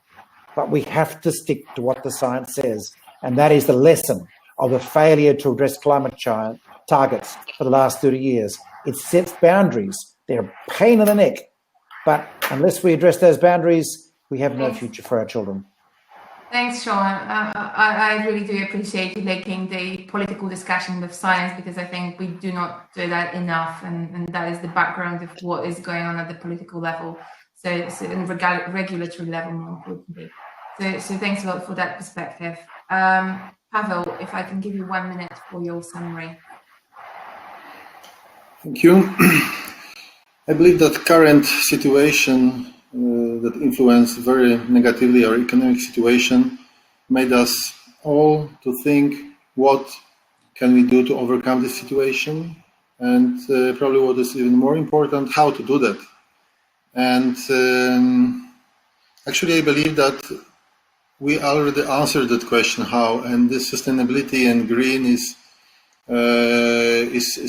but we have to stick to what the science says. And that is the lesson of the failure to address climate change targets for the last 30 years. It sets boundaries. They're a pain in the neck. But unless we address those boundaries, we have no future for our children. Thanks, Sean. I really do appreciate you linking the political discussion with science because I think we do not do that enough, and that is the background of what is going on at the political level, so and regulatory level more importantly. So thanks a lot for that perspective. Paweł, if I can give you 1 minute for your summary. Thank you. I believe that current situation that influenced very negatively our economic situation made us all to think what can we do to overcome this situation, and probably what is even more important, how to do that. And actually I believe that we already answered that question, how, and this sustainability and green is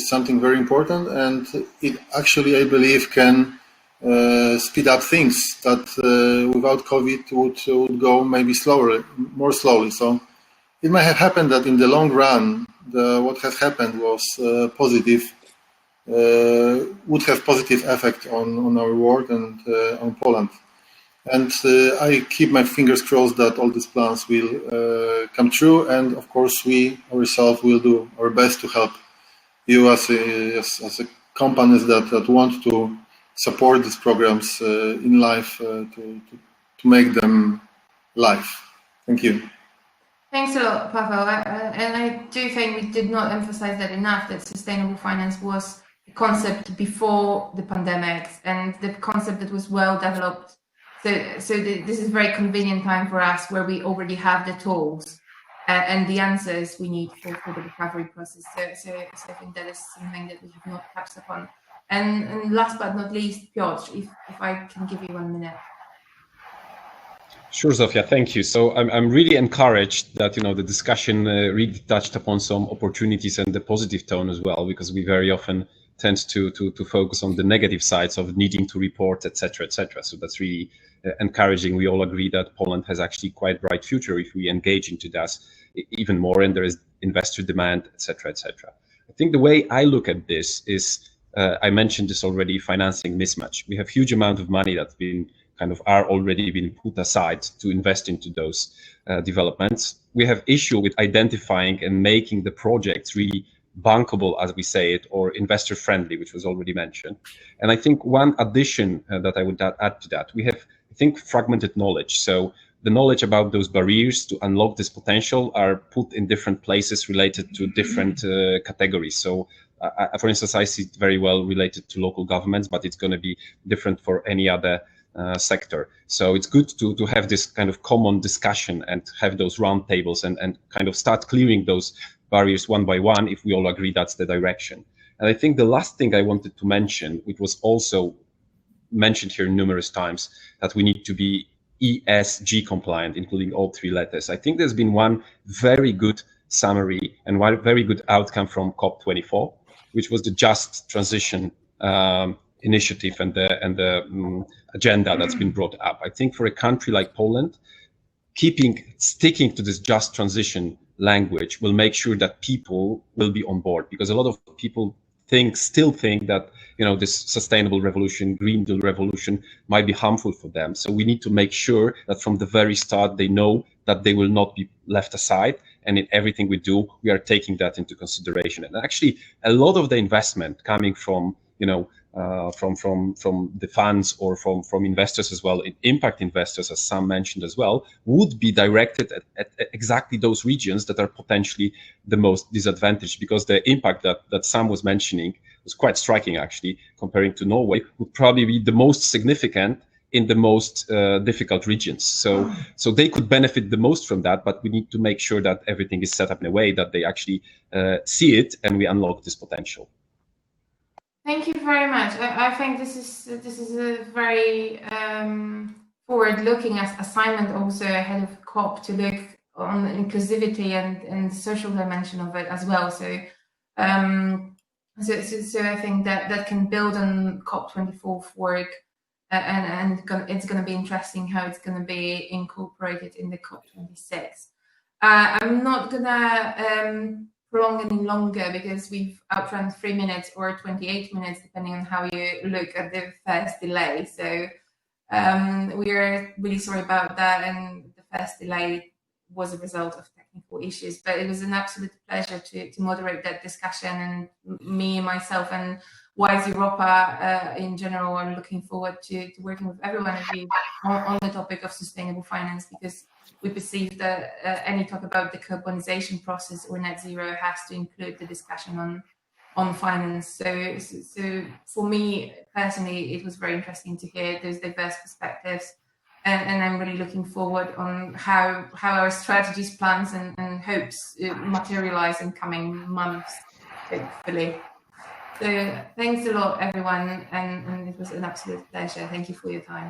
something very important, and it actually, I believe, can speed up things that without COVID would go maybe more slowly. So it might have happened that in the long run, what has happened was positive, would have positive effect on our world and on Poland. And I keep my fingers crossed that all these plans will come true, and of course we ourselves will do our best to help you as a companies that want to support these programs in life to make them live. Thank you. Thanks a lot, Paweł. And I do think we did not emphasize that enough, that sustainable finance was a concept before the pandemic and the concept that was well developed. So this is a very convenient time for us where we already have the tools and the answers we need for the recovery process. So I think that is something that we have not touched upon. And last but not least, Piotr, if I can give you 1 minute. Sure, Zofia, thank you. So I'm really encouraged that the discussion really touched upon some opportunities and the positive tone as well, because we very often tend to focus on the negative sides of needing to report, etc., etc. So that's really encouraging. We all agree that Poland has actually quite bright future if we engage into that even more, and there is investor demand, etc., etc. think the way I look at this is, I mentioned this already, financing mismatch. We have huge amount of money that's been are already been put aside to invest into those developments. We have issue with identifying and making the projects really bankable, as we say it, or investor friendly, which was already mentioned. And I think one addition that I would add to that, we have, I think, fragmented knowledge. So the knowledge about those barriers to unlock this potential are put in different places related to different categories. So for instance, I see it very well related to local governments, but it's going to be different for any other sector. So it's good to have this kind of common discussion and have those round tables and kind of start clearing those barriers one by one if we all agree that's the direction. And I think the last thing I wanted to mention, which was also mentioned here numerous times, that we need to be ESG compliant, including all three letters. I think there's been one very good summary and one very good outcome from COP24, which was the just transition initiative and the agenda that's been brought up. I think for a country like Poland, sticking to this just transition language will make sure that people will be on board, because a lot of people still think that this sustainable revolution, Green Deal revolution, might be harmful for them. So we need to make sure that from the very start they know that they will not be left aside, and in everything we do, we are taking that into consideration. And actually, a lot of the investment coming from from the funds or from investors as well, impact investors, as Sam mentioned as well, would be directed at exactly those regions that are potentially the most disadvantaged, because the impact that Sam was mentioning was quite striking, actually, comparing to Norway, would probably be the most significant in the most difficult regions. So they could benefit the most from that, but we need to make sure that everything is set up in a way that they actually see it and we unlock this potential. Thank you very much. I think this is a very forward-looking assignment also ahead of COP, to look on inclusivity and the social dimension of it as well. So I think that can build on COP24 work, and it's going to be interesting how it's going to be incorporated in the COP26. I'm not going to prolong any longer, because we've outrun 3 minutes or 28 minutes, depending on how you look at the first delay. So we're really sorry about that, and the first delay was a result of technical issues, but it was an absolute pleasure to moderate that discussion, and me, myself, and WiseEuropa in general are looking forward to working with everyone of you on the topic of sustainable finance, because we perceive that any talk about the decarbonization process or net zero has to include the discussion on finance. So for me personally, it was very interesting to hear those diverse perspectives, and I'm really looking forward on how our strategies, plans, and hopes materialize in coming months, hopefully. So thanks a lot, everyone, and it was an absolute pleasure. Thank you for your time.